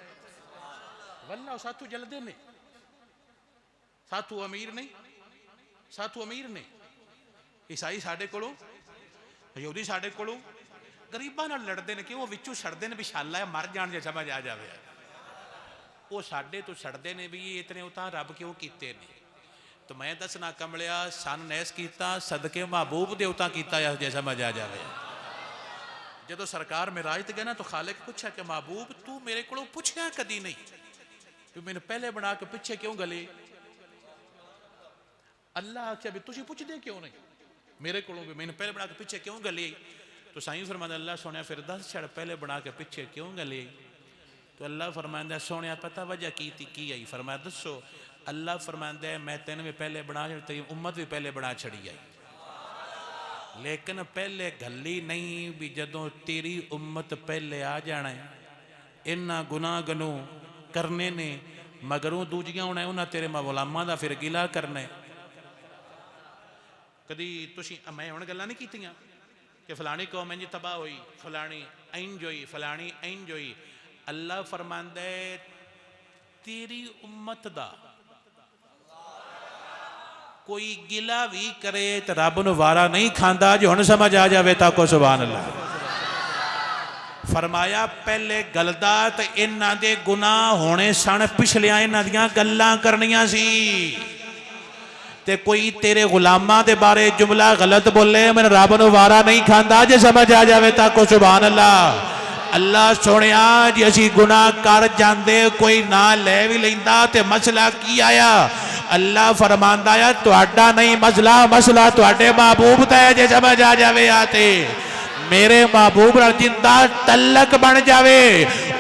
वल्ला साथू जलते ने, साथू अमीर नहीं, साथू अमीर ने। ईसाई साडे कोलों, यहूदी साडे कोलों गरीबां नाल लड़ते हैं, क्यों? विचों सड़ते हैं भी शाला है मर जान, जे समझ आ जाए। वो साडे तो सड़ते ने भी इतने उतां रब क्यों कीते ने? तो मैं दसना कमलिया, सन नैस किया सदके महबूब दे उतां कीता, जे समझ आ जाए। जो सरकार मेराज ते गए ना तो खालिक पूछा कि महबूब तू मेरे को पूछया कदी नहीं तू मैंने पहले बना के पिछे क्यों गले? अल्लाह आख्या भी तुझे पुछदे क्यों नहीं मेरे को भी मैंने पहले बना के पिछे क्यों गली? तो साईं फरमांदा अल्लाह सोने फिर दस छड़ पहले बना के पिछे क्यों गली? तो अल्लाह फरमांदा सोने पता वजह की आई? फरमाया दसो। अल्लाह फरमांदा है मैं तेन भी पहले बना तेरी उम्मत भी पहले बना छड़ी आई, लेकिन पहले गली नहीं भी जदों तेरी उम्मत पहले आ जाना है इन्ना गुनाह गनू करने ने मगरों दूजियां होना उन्हें तेरे गुलामां दा फिर गिला करना है। कदी तुसी मैं हुण गल्लां नहीं कीतियां कि फलानी कौम इंज तबाह हुई, फलानी इंज हुई, फलानी इंज हुई। अल्लाह फरमांदा है तेरी उम्मत दा कोई गिला भी करे तो रब नूं वारा नहीं खांदा। जो हुण समझ आ जाए ताको सुभान अल्लाह। फरमाया पहले गलदा तो इन्हां दे गुनाह होने सन, पिछलियां इन्हां दियां गल्लां करनियां सी। ते कोई तेरे गुलामां दे बारे जुमला गलत बोले मैंने रब नूं वारा नहीं खांदा। जे समझ आ जाए ताको सुभान अल्लाह। अल्लाह सोनिया जी असी गुनाह कर जाते कोई ना ले भी लेंदा ते मसला की आया? अल्लाह फरमांदा है तुहाडा नहीं मसला, मसला तुहाडे महबूब दा है। जे समझ आ जाए आते मेरे महबूब नाल जिंदा तलक बन जावे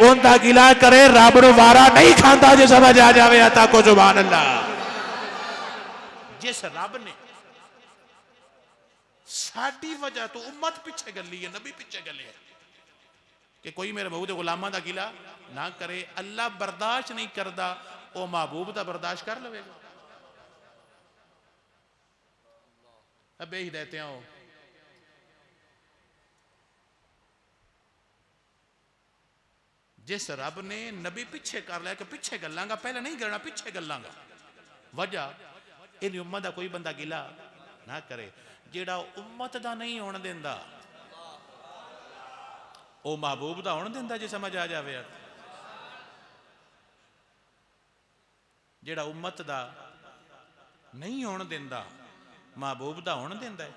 उनका गिला करे रब नूं वारा नहीं खांदा। जे समझ आ जाए आता को सुभान अल्लाह। जिस रब ने साडी वजह तो उम्मत पिछे गली है, नबी पिछे गले है कि कोई मेरे महबूब दे गुलामां दा गिला ना करे। अल्लाह बर्दाश्त नहीं करता, वो महबूब दा बर्दाश्त कर लवेगा। अबे हिदायतें हो जिस रब ने नबी पिछे कर लिया कि पिछे गलांगा, पहले नहीं करना पिछे गलांगा। वजह इन उम्मत का कोई बंदा गिला ना करे। जेड़ा उम्मत का नहीं होने देंदा वो महबूब का होने देंदा। जे समझ आ जाए जेड़ा उम्मत का नहीं होने देंदा महबूब का होने देंदा है।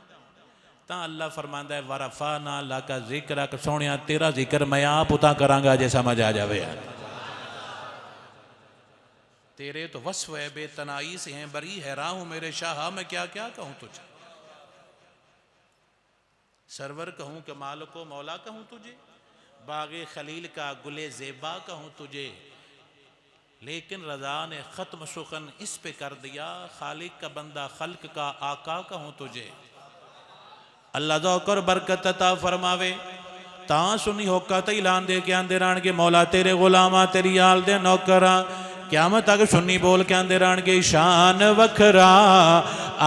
तां अल्लाह फरमांदा है वरफा ना लाका जिक्र सोनिया तेरा जिक्र मैं आप उता करांगा। जे समझ आ जाए तेरे तो वस्फ है बेतनाई से हैं बरी हैरान हूं मेरे शाह मैं क्या क्या कहूं तुझे। सरवर कहूं कि मालिको मौला कहूं तुझे, बागे खलील का गुले ज़ेबा कहूं तुझे, लेकिन रज़ा ने ख़त्म सुखन इस पे कर दिया खालिक का बंदा खल्क का आका कहूं तुझे। अल्लाह ज़ौक़ और बरकत अता फरमावे। तां सुनी होका ते ऐलान दे के आंदे रहणगे मौला तेरे गुलामा तेरी आल दे नौकरां क़यामत तक सुन्नी बोल के आंदे रहणगे शान वखरा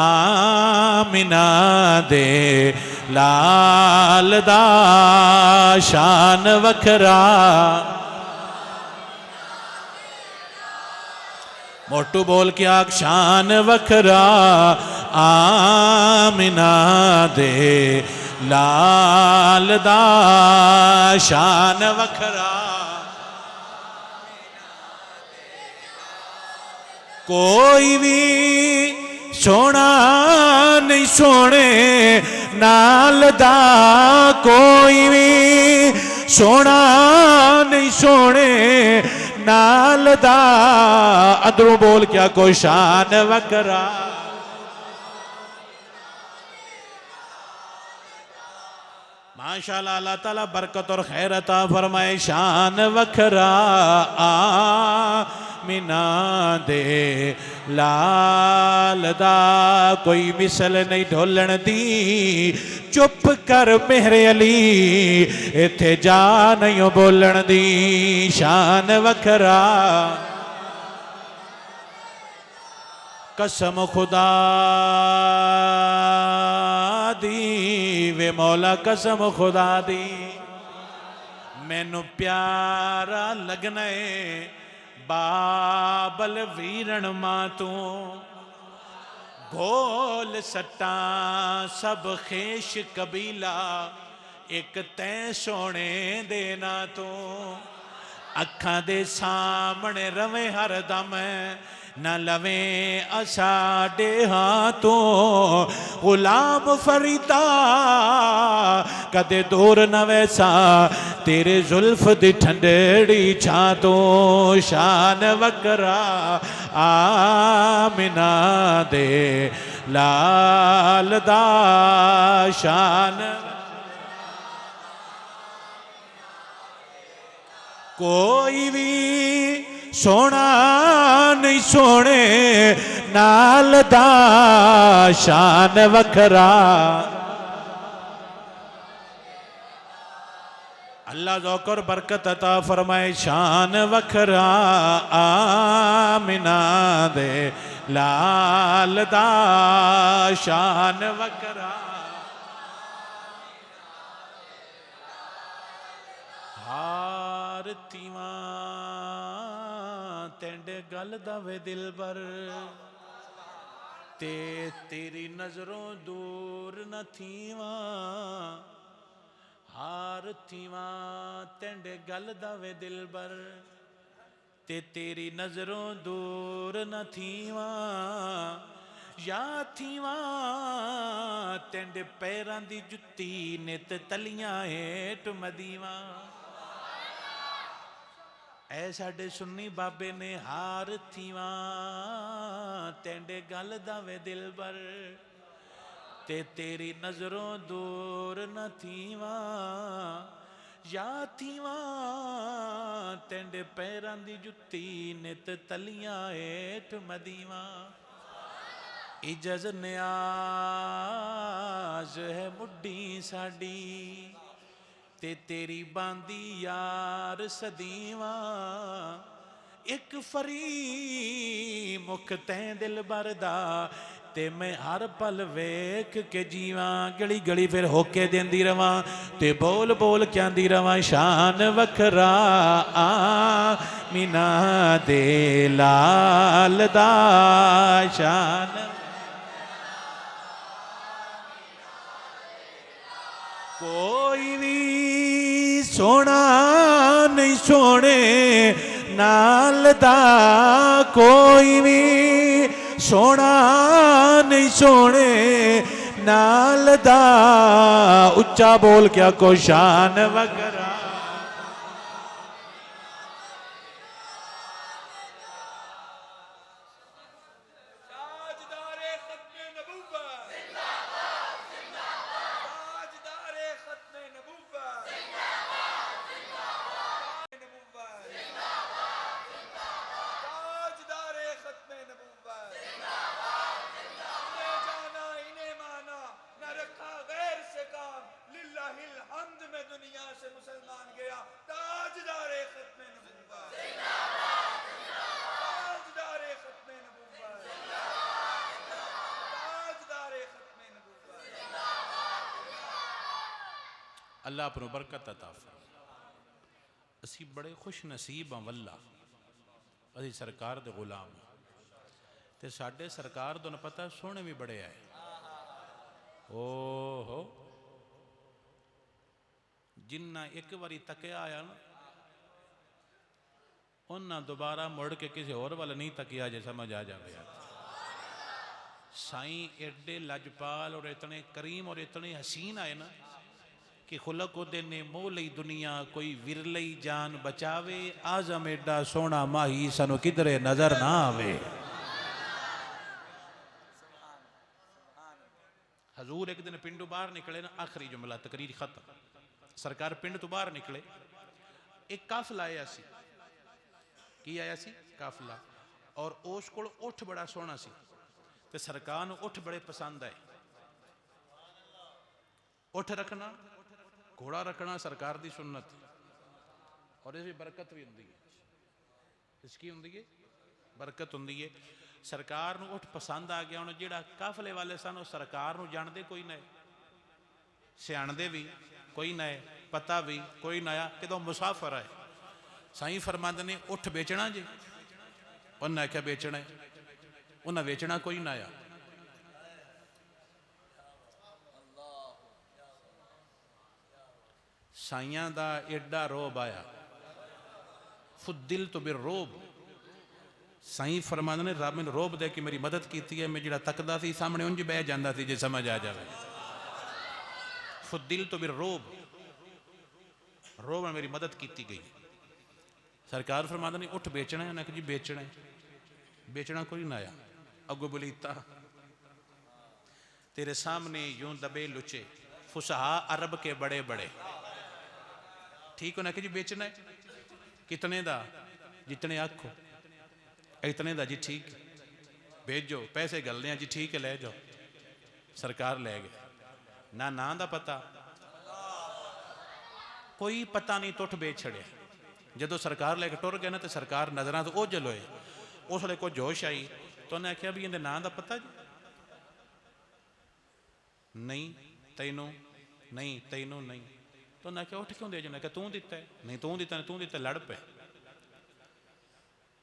आमिना दे लाल दा शान वखरा। मोटू बोल के आख शान वखरा आमिना दे लाल दा शान वखरा। कोई भी सोना नहीं सोने नाल दा कोई भी सोना नहीं सोने नाल दा अदरों बोल क्या कोई शान वखरा। माशाअल्लाह अल्लाह ताला बरकत और खैर अता फरमाए शान वखरा आमिना दे लाल दा कोई मिसल नहीं ढोलण दी चुप कर मेरे अली इथे जा नहीं बोलण दी शान वखरा। कसम खुदा दी वे मौला कसम खुदा दी मैनू प्यारा लगना है बाबल वीरण मां तू गोल सट्टा सब खेश कबीला एक तैं सोने देना तू अखां दे सामने रवे हर दम न लवे असाडे हाथों गुलाम फरीदा कदे दूर न वैसा तेरे जुल्फ दी ठंडड़ी छातों शान वकरा आमिना दे लाल दा शान। कोई भी सोना नहीं सोने नाल दा शान वखरा। अल्लाह ज़ौक़ बरकत अता फरमाए शान वखरा आमिना दे लाल दा शान वखरा। हारतीवा तेंडे गल दवे दिल पर ते तेरी नजरों दूर न थीवा हार थीवा तेंडे गल दवे दिल पर ते तेरी नजरों दूर न थीवा या थीवा तेंडे पैरां दी जुत्ती नित तलियां हेठ मदीवा। ऐ साडे सुन्नी बाबे ने हार थीवा तेंडे गल दवे दिल पर ते तेरी नजरों दूर न थीवा या थीवा तेंडे पैरां दी जुत्ती नित तलियां हेठ मदीवा। इजज न्याज है मुड्डी साडी ते तेरी बांदी यार सदीवा एक फरी मुख तैं दिल बरदा ते मैं हर पल वेख के जीवा गली गली फिर होके देंदी रवां ते बोल बोल क्यांदी रवां शान वखरा आमिना दे लाल दा शान। कोई भी सोना नहीं सोने नाल दा कोई भी सोना नहीं सोने नाल दा उच्चा बोल क्या को शान वगैरह। दुनिया से अल्लाह अपनों बरकत अता फरमाए। असी बड़े खुश नसीब हाँ वल्ला, असी सरकार दे गुलाम ते साडे सरकार तो पता सोहने भी बड़े आए। ओहो जिन्ना एक बारी तकिया आया ना उन्हें दोबारा मुड़ के किसी होर वाल नहीं तकिया जे समझ आ जाए। साईं एडे लजपाल और इतने करीम और इतने हसीन आए ना कि खुलक उदे ने मोह लई दुनिया कोई विरलई जान बचावे, आजम एडा सोना माही सानू किधरे नजर ना आवे। हजूर एक दिन पिंडू बाहर निकले ना, आखिरी जुमला तकरीर खत्म, सरकार पिंड तो बाहर निकले, एक काफिला आया सी। की आया सी? काफिला। और उस कोल उठ बड़ा सोहना सी ते सरकार नूं उठ बड़े पसंद आए। उठ रखना, घोड़ा रखना सरकार दी सुन्नत, और इस बरकत भी होंदी है। इसकी होंदी है बरकत होंदी है। सरकार नूं उठ पसंद आ गया। हुण जिहड़ा काफले वाले सन सरकार नूं जाणदे कोई ना, सियाणदे भी कोई ना, पता भी कोई ना, कितों मुसाफर है। साईं फरमांदे ने उठ बेचना जी, उन्हें आख्या बेचना है, उन्हें बेचना कोई ना आया। साइयां दा एडा रोब आया, फुद्दिल तो बिर रोब। साईं फरमांदे ने रब मैनूं रोब दे कि मेरी मदद की है। मैं जिहड़ा तकदा सी सामने उंज बह जांदा सी जे समझ आ जाए। फुद्दिल तो बिर रोब, रोब मेरी मदद की गई। सरकार फरमांदे ने उठ बेचना है, उन्हें जी बेचना है, बेचना कोई ना आया। अगो बलीता तेरे सामने यूं दबे लुचे फुसहा अरब के बड़े बड़े। ठीक उन्हें जी बेचना है, कितने दा? जितने आखो। इतने दा जी ठीक, भेजो पैसे गलने जी ठीक है, ले जाओ। सरकार ले गए ना, ना दा पता कोई पता नहीं, तुठ बेच छड़िया। जदों सरकार लेके टुर गए ना तो सरकार नजर तो ओझल होए। उस वे कुछ जोश आई तो उन्हें आख्या भी इन्हें नां दा पता जी? नहीं तैनू नहीं, तैनू नहीं। तो उन्हें आख्या उठ क्यों दे जाना? तू दिता है? नहीं तू दिता नहीं, तू दिता। लड़ पे,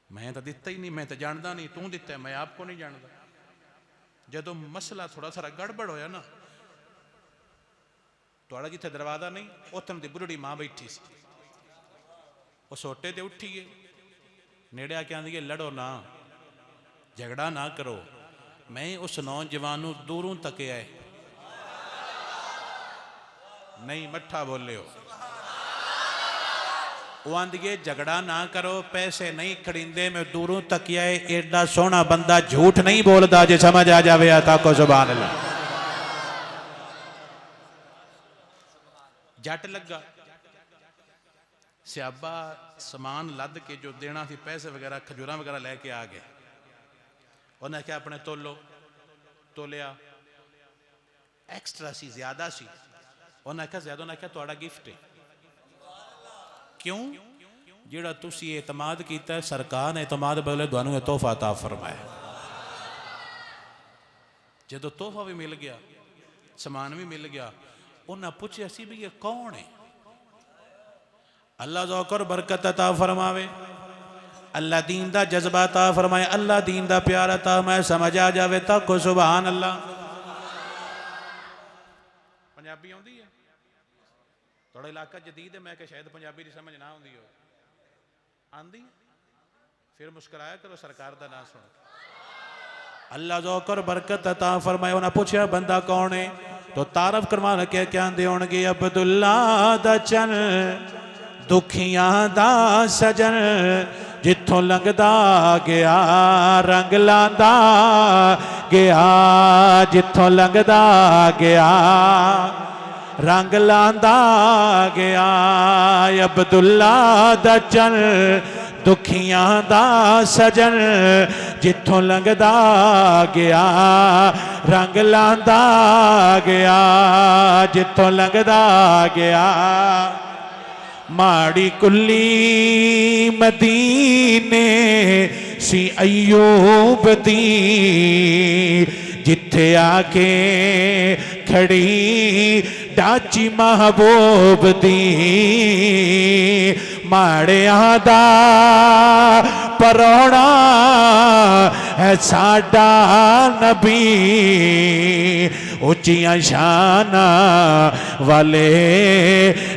मैं तो दिता ही नहीं, मैं तो जानता नहीं, तू दिता है, मैं आपको नहीं जानता। जदों मसला थोड़ा सारा गड़बड़ होया ना, थोड़ा जिथे दरवाजा नहीं उतन दी बुढ़ड़ी मां बैठी सी, वो सोटे ते उठी है, नेड़े आके आंदी है लड़ो ना, झगड़ा ना करो। मैं उस नौजवान नूं दूरों तकिया है, नहीं मठा बोले हो। वो आंदी है झगड़ा ना करो, पैसे नहीं खड़ींदे, मैं दूरों तकिया है। एडा सोहना बंदा झूठ नहीं बोलता जे समझ आ जावे। आता को सुभान अल्लाह। जट लगा सियाबा समान लद के जो देना थी, पैसे वगैरह खजूर वगैरह लैके आ गए। उन्हें आख्या अपने तोलो, तोलिया एक्सट्रा सी, ज्यादा सी। उन्हें आख्या ज्यादा, उन्हें आख्या तुहाडा गिफ्ट है। क्यों? जिहड़ा तुसी एतमाद कीता है, सरकार ने एतमाद बदले तुहानू तोहफा अता फरमाया। जदों तोहफा भी मिल गया, समान भी मिल गया, उन्हें पूछया सी भी ये कौन है? अल्लाह ज़ौक़ बरकत अता फरमावे, अल्लाह दीन दा जज्बा अता फरमाए, अल्लाह दीन दा प्यार अता मैं समझ आ जावे तक को सुभान अल्लाह। पंजाबी आउंदी है? थोड़ा इलाका जदीद है, मैं कि शायद पंजाबी की समझ ना आउंदी हो। आंदी फिर मुस्कुराया करो, सरकार दा नाम सुन। अल्लाह ज़ौक़ बरकत अता फरमाए। उन्हें पूछा बंदा कौन है? तो तारफ करवा के क्या आंदे होणगे, अब्दुल्ला दा चन दुखियां दा सजन, जिथों लंघदा गया रंग लांदा गया, जिथों लंघदा गया रंग लांदा गया। अब्दुल्ला दा चन दुखियां दा सजन, जिथों लंघदा गया रंग लांदा गया, जिथों लंघदा गया। माड़ी कुल्ली मदीने सी अयूब दी, जिथे आके खड़ी डाची महबूब दी माड़ियां दा परौना है साडा नबी उच्चियां शान वाले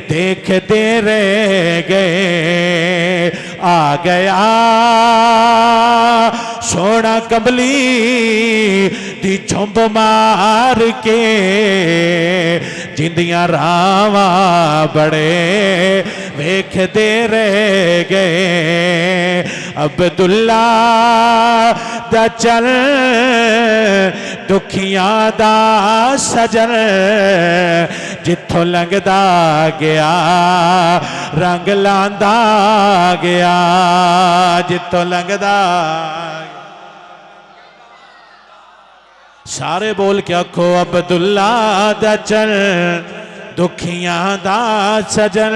देखते रह गए आ गया सोना कमली दी झुंब मार के जिंदियां रावा बड़े वेखते रह गए अब्दुल्ला दा चल दुखियां दा सजन जिथों लंघदा गया रंग लांदा गया जिथों लंघदा सारे बोल के आखो अब्दुल्ला दा चल दुखियां दा सजन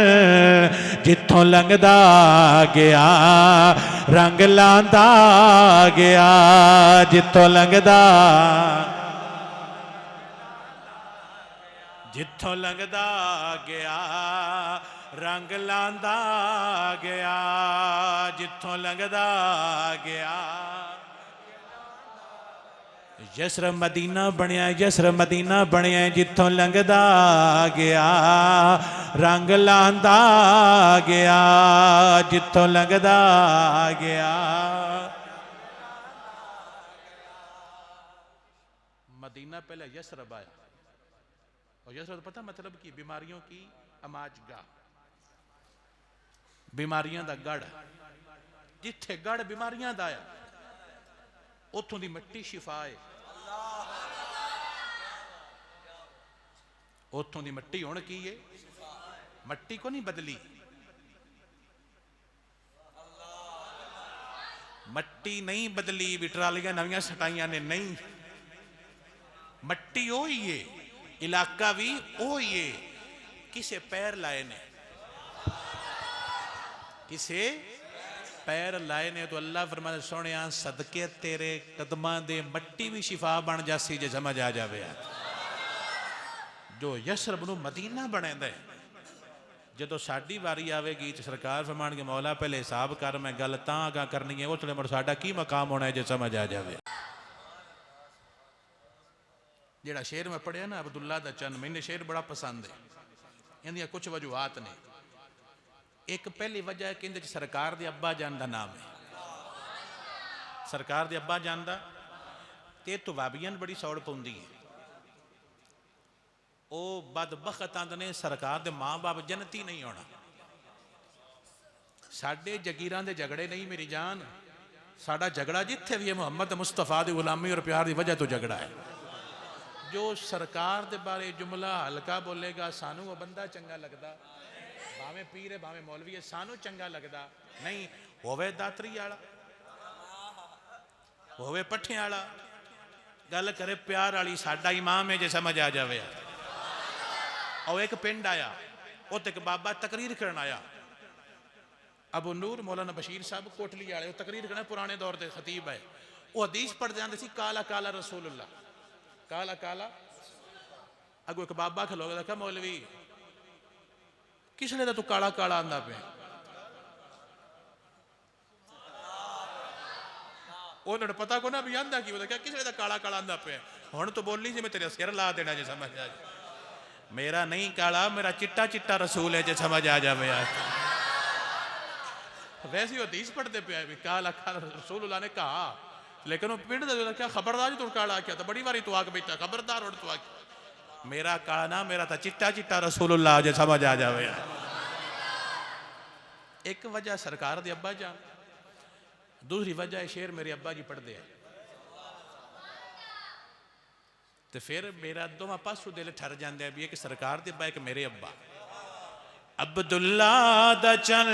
जिथों लंघदा गया रंग लांदा गया जिथों लंघदा जिथों लंघदा गया रंग लांदा गया जिथों लंघदा गया यसर मदीना बनया यसर मदीना बनया जिथों लंघदा गया रंग लांदा गया जिथों लंघदा गया मदीना पहले यसरब आया और यसरब पता मतलब की बीमारियों की अमाजगाह बीमारियां दा गढ़ जिथे गढ़ बीमारियां दा आया उथों दी मिट्टी शिफा है उथों दी मिट्टी हुण की है मिट्टी को नहीं बदली मिट्टी नहीं बदली भी ट्रालियां नवियां सटाइयां ने नहीं मिट्टी ओ ही है इलाका भी ओ ही है किसे पैर लाए ने किसे पैर लाए ने तो अल्लाह फरमाता सोने सदके तेरे कदमां दे मट्टी भी शिफा बन जासी जे समझ आ जावे जो यसरब नूं मदीना बनेंदा है जदों साडी वारी आवेगी तो सरकार फरमाणगे मौला पहले हिसाब कर मैं गल तां अगा करनी है उसले मुड़ साडा की मकाम होना है जे समझ आ जावे जेड़ा शेर मैं पढ़िया ना अब्दुल्ला दा चन मैंने शेर बड़ा पसंद है इहदियां कुछ वजूहात ने एक पहली वजह है कि सरकार दे अब्बा जान का नाम है सरकार दे अब्बा जान का ते तो वाबियन बड़ी सौड़ पौंदी है वो बदबख्त आंदे ने सरकार दे माँ बाप जन्नती नहीं होना साडे जगीरां दे झगड़े नहीं मेरी जान साडा झगड़ा जिथे भी है मुहम्मद मुस्तफा दी गुलामी और प्यार की वजह तो झगड़ा है जो सरकार दे बारे जुमला हल्का बोलेगा सानू वो बंदा चंगा लगता भावे पीर है भावे मौलवी है सानू चंगा लगता नहीं होवे दातरी आला होवे पट्ठे आला गल करे प्यार वाली साडा इमाम है जे समझ आ जावे और एक पिंड आया उत एक बाबा तकरीर करन आया अबू नूर मौलाना बशीर साहब कोटली वाले तकरीर करना पुराने दौर के खतीब है वो हदीस पढ़ते आते काला काला रसूलुल्लाह काला काला अगो एक बाबा खलो देखा मौलवी किसने तू काला काला आंदा पे उन्होंने पता को ना भी आंदा की क्या किसने काला काला आंदा पे हुण तो बोलनी सी मैं तेरे सिर ला देना जे समझ आ जाए मेरा नहीं काला मेरा चिट्टा चिट्टा रसूल है जे समझ आ जाए वैसे ही हदीस पढ़ते पे भी काला काला रसूलुल्लाह ने कहा लेकिन वो पिंड क्या खबरदार तू काला क्या था बड़ी बारी तू आके बैठा खबरदार और तू आके मेरा काला ना मेरा था चिट्टा चिट्टा रसूलुल्लाह जे समझ आ जाए एक वजह सरकार दे अब्बा जान दूसरी वजह शेर मेरे अब्बा जी पढ़ते हैं तो फिर मेरा दोवां पासों दिल ठर जाता है भी एक सरकार दे अब्बा एक मेरे अब्बा अब्दुल्ला दा चल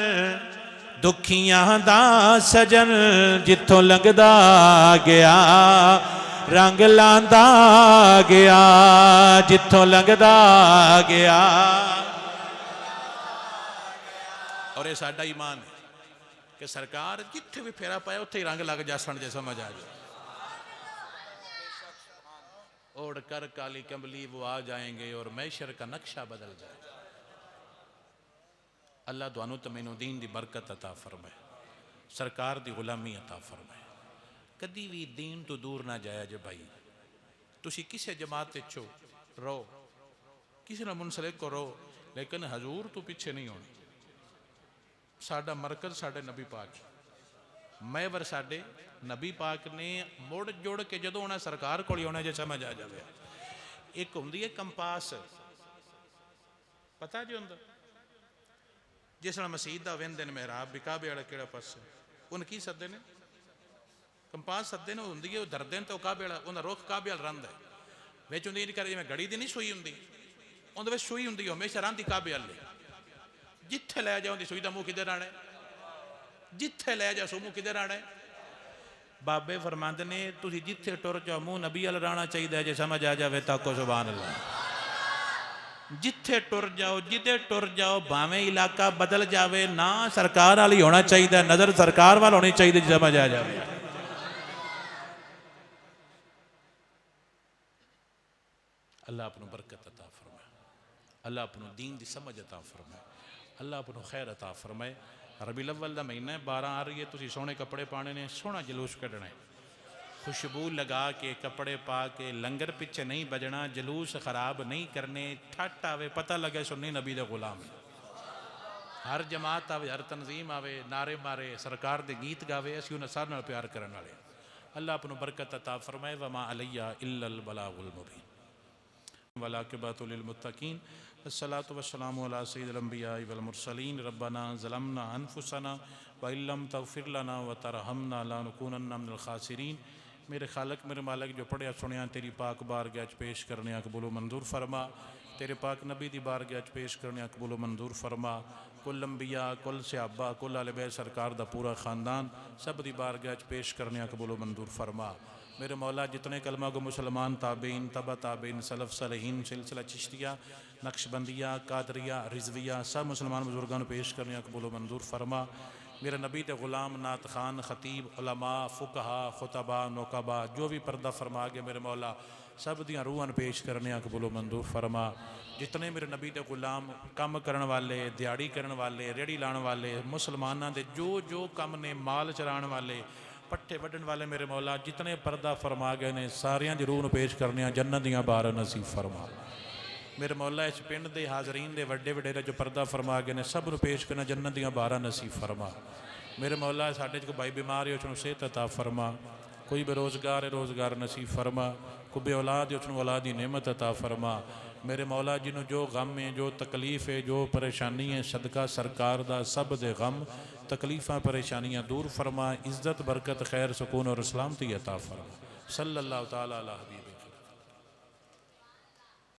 दुखियां दा सजन जिथों लंघदा गया रंग लांदा गया जिथों लंघदा गया और ये साडा ईमान है कि सरकार जिथे भी फेरा पाया उत्थे ही रंग लग जासन जे समझ आ जाए ओढ़ कर काली कमली वो आ जाएंगे और मैशर का नक्शा बदल जाएगा। अल्लाह तुहानू ते मैनू दीन दी बरकत अता फरमाए, सरकार दी गुलामी अता फरमाए। कदी भी दीन तो दूर ना जाया जे भाई। तुसी किसे जमात चो रो, किसी ना मुनसलिक को रो, लेकिन हजूर तो पीछे नहीं होना। साडा मरकज साडे नबी पाक, मैवर साडे नबी पाक ने मुड़ जुड़ के जो उन्हें सरकार को आना जो समझ आ जाए। एक होंदी है कंपास, पता जो होंदा जिस मसीह का वेंदे ने मेहराब भी काबे वाला केड़ा पासे उन्हें की सदे ने कंपास सदे ने होंदी है। वो दरदे तो काबे वाला उन्हें रुख काबे वाल रंध है बिच होंदी कर जिवें घड़ी की नहीं सूई होंदी उन्हें सूई होंदी हमेशा रंधी काबे वाले। जिथे लै जाओ उनकी सूई का मुँह किधर आना है, जिथे लै जाओ सो मुँह किधर आना है। बाबे फरमांदे ने तुसी जिथे टुर जाओ मुँह नबी वाल रहना चाहिए जे समझ आ जाए ताको सुभान अल्लाह। जिथे टुर जाओ जिदे टुर जाओ भावें इलाका बदल जाए ना सरकार वाली होना चाहिए, नजर सरकार वाल होनी चाहिए जी समझ आ जाए। अल्लाह अपनों बरकत अता फरमाए, अल्लाह अपनों दीन की समझ अता फरमाए, अल्लाह अपनों खैर अता फरमाए। रबीउल अव्वल का महीना है, 12 आ रही है, तुसी सोहने कपड़े पाने ने, सोहना जलूस कढ़ना है, खुशबू लगा के कपड़े पा के, लंगर पिछे नहीं बजना, जलूस खराब नहीं करने, ठट आवे पता लगे सुन्नी नबी दे गुलाम। हर जमात आवे, हर तंजीम आवे, नारे मारे, सरकार दे गीत गावे, असीं उन्हां सारे नाल प्यार करन वाले। अल्लाह अपनों बरकत अता फरमाए। वमा अलैया इल्लल बलागुल मुबीन वलाकिबतुल लिल मुत्तकीन। अस्सलातु वस्सलामु अला सय्यिदिल अंबिया वल मुरसलीन। रब्बना ज़लमना अनफुसना व इल्लम तग़फिर लना व तरहमना लनकुनन्ना मिनल खासिरीन। मेरे खालक मेरे मालिक जो पढ़िया सुनिया तेरी पाक बारगाह पेश करने कबूल मंजूर फरमा। तेरे पाक नबी दी बारगाह पेश करने कबूल मंजूर फरमा। कुल अंबिया कुल सहाबा कुल आले बैत सरकार दा पूरा खानदान सब दी बारगाह पेश करने कबूल मंजूर फरमा। मेरे मौला जितने कलमा को मुसलमान ताबीन तबा ताबीन सलफ़ सलहीन सिलसिला चिश्तिया नक्शबंदिया कादरिया रिजविया सब मुसलमान बुजुर्गों को पेश करने कबूल मंजूर फरमा। मेरे नबी ते ग़ुलाम नात खान ख़तीब उलमा फ़ुक़हा खुतबा नौकबा जो भी पर्दा फरमा गए मेरे मौला सब दियाँ रूहां पेश करने कबूल मंजूर फरमा। जितने मेरे नबी ते ग़ुलाम काम करने वाले दिहाड़ी करने वाले रेहड़ी लाने वाले मुसलमानों के जो जो काम ने माल चराने वाले पट्ठे वड्ढन वाले मेरे मौला जितने पर्दा फरमा गए ने सारियां दी रूह पेश करने जन्नत दियां बार नसीब फरमा। मेरे मौला इस पिंड के हाजरीन के वड्डे वडेरे जो पर्दा फरमा गए ने सब नूं पेश करना जन्नत दियां बार नसीब फरमा। मेरे मौला साडे च कोई भाई बीमार है उसनूं सेहत अता फरमा, कोई बेरोज़गार है रोज़गार नसीब फरमा, कोई बे औलाद है उसनूं औलाद की नेमत अता फरमा। मेरे मौला जिन्हों जो गम है जो तकलीफ़ है जो परेशानी है सदका सरकार दा सब दे गम तकलीफ़ां परेशानियां दूर फरमा। इज़्ज़त बरकत खैर सुकून और सलामती अता फरमा। सल्लल्लाहु तआला अला हबीब।